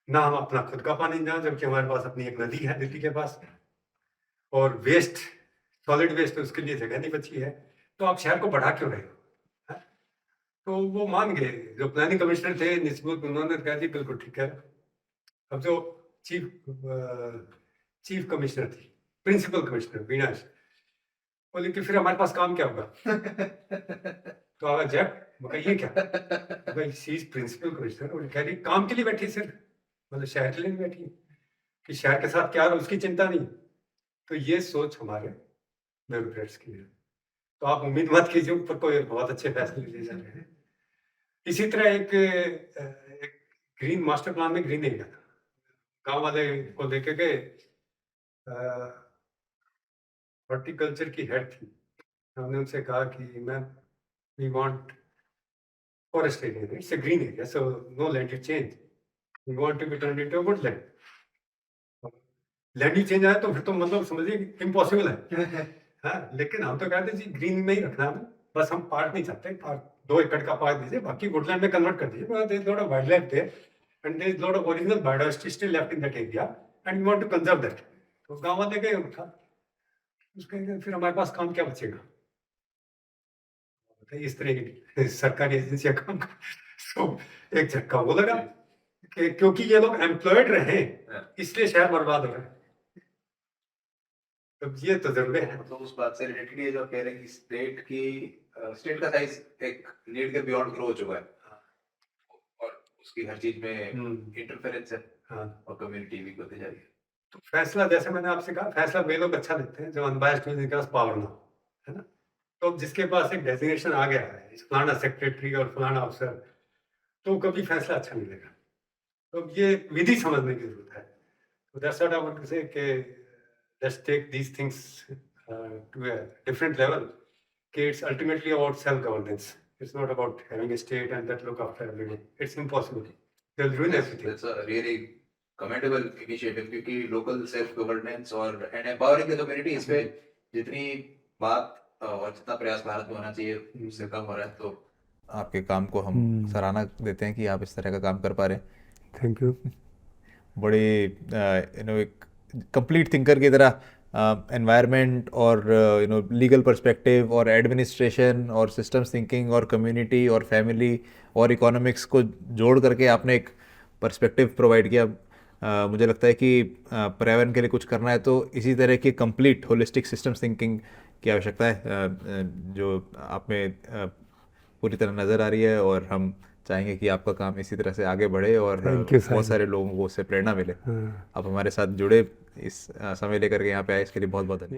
ना हम अपना खुद का पानी ना, जबकि हमारे पास अपनी एक नदी है दिल्ली के पास, और वेस्ट, सॉलिड वेस्ट, उसके लिए जगह नहीं बची है। तो आप शहर को बढ़ा क्यों रहे हो? तो वो मान गए, जो प्लानिंग कमिश्नर थे निस्बत, उन्होंने कहा जी बिल्कुल ठीक है। अब जो चीफ कमिश्नर थी, प्रिंसिपल कमिश्नर वीणा जी, बोले कि फिर हमारे पास काम क्या होगा? तो आवाज जब ये क्या? भाई शी इज प्रिंसिपल कमिश्नर और कह रही काम के लिए बैठी सिर्फ, मतलब शहर के लिए नहीं बैठी कि शहर के साथ क्या है उसकी चिंता नहीं। तो ये सोच हमारे ब्यूरोक्रेट्स की है। तो आप उम्मीद मत कीजिए ऊपर कोई बहुत अच्छे फैसले लिए जा रहे हैं। इसी तरह एक ग्रीन मास्टर प्लान में ग्रीन एरिया था, गांव वाले को लेके गए, हॉर्टिकल्चर की हेड थी, हमने उनसे कहा कि ma'am we want forest area, it's a green area so no land use change, we want to be turn into woodland. Land use change आया तो फिर तो मतलब समझिए इम्पॉसिबल है। हाँ, लेकिन हम तो कहते जी ग्रीन में ही रखना है, बस हम पार्क नहीं चाहते, पार्क 2 एकड़ का पार्क दीजिए, बाकी वुडलैंड में कन्वर्ट कर दीजिए, there is lot of wild life there and there is lot of original biodiversity still left in that area and we want to conserve that. तो गांव वाले गए उनका, उसके फिर हमारे पास काम क्या बचेगा? बताइए, इस तरह की सरकारी एजेंसियां काम तो एक झटका वो लगा कि क्योंकि ये लोग एम्प्लॉयड रहे इसलिए शहर बर्बाद हो रहा है। अब ये तजुर्बे हैं। मतलब उस बात से रिलेटेड ये जो कह रहे हैं कि स्टेट का साइज एक नीड के बियॉन्ड ग्रो हो चुका है और उसकी हर चीज में इंटरफेरेंस है हाँ, और कम्युनिटी वीक होती जा रही है। तो फैसला जैसे मैंने आपसे कहा, फैसला वे लोग अच्छा लेते हैं जो अनबायस्ड हो, जिनके पास पावर ना हो, है ना? तो जिसके पास एक डेजिग्नेशन आ गया है, फलाना सेक्रेटरी और फलाना अफसर, तो कभी फैसला अच्छा नहीं लेगा। तो ये विधि समझने की जरूरत है। So that's what I want to say. Let's take these things to a different level. It's ultimately about self-governance. It's not about having a state and that look after everyone. It's impossible. They'll ruin everything. That's a really commendable initiative क्योंकि local self governance और and empowering the community इस पे जितनी बात और जितना प्रयास भारत में होना चाहिए उससे कम हो रहा है। तो आपके काम को हम सराहना देते हैं कि आप इस तरह का काम कर पा रहे हैं। Thank you. बड़े एक कंप्लीट थिंकर की तरह एनवायरनमेंट और लीगल पर्सपेक्टिव और एडमिनिस्ट्रेशन और सिस्टम्स थिंकिंग और कम्युनिटी और फैमिली और इकोनॉमिक्स को जोड़ करके आपने एक पर्सपेक्टिव प्रोवाइड किया। मुझे लगता है कि पर्यावरण के लिए कुछ करना है तो इसी तरह की कंप्लीट होलिस्टिक सिस्टम्स थिंकिंग की आवश्यकता है, जो आप में पूरी तरह नज़र आ रही है और हम चाहेंगे कि आपका काम इसी तरह से आगे बढ़े और बहुत सारे लोगों को उससे प्रेरणा मिले। आप हमारे साथ जुड़े, इस समय लेकर के यहाँ पे आए, इसके लिए बहुत बहुत धन्यवाद।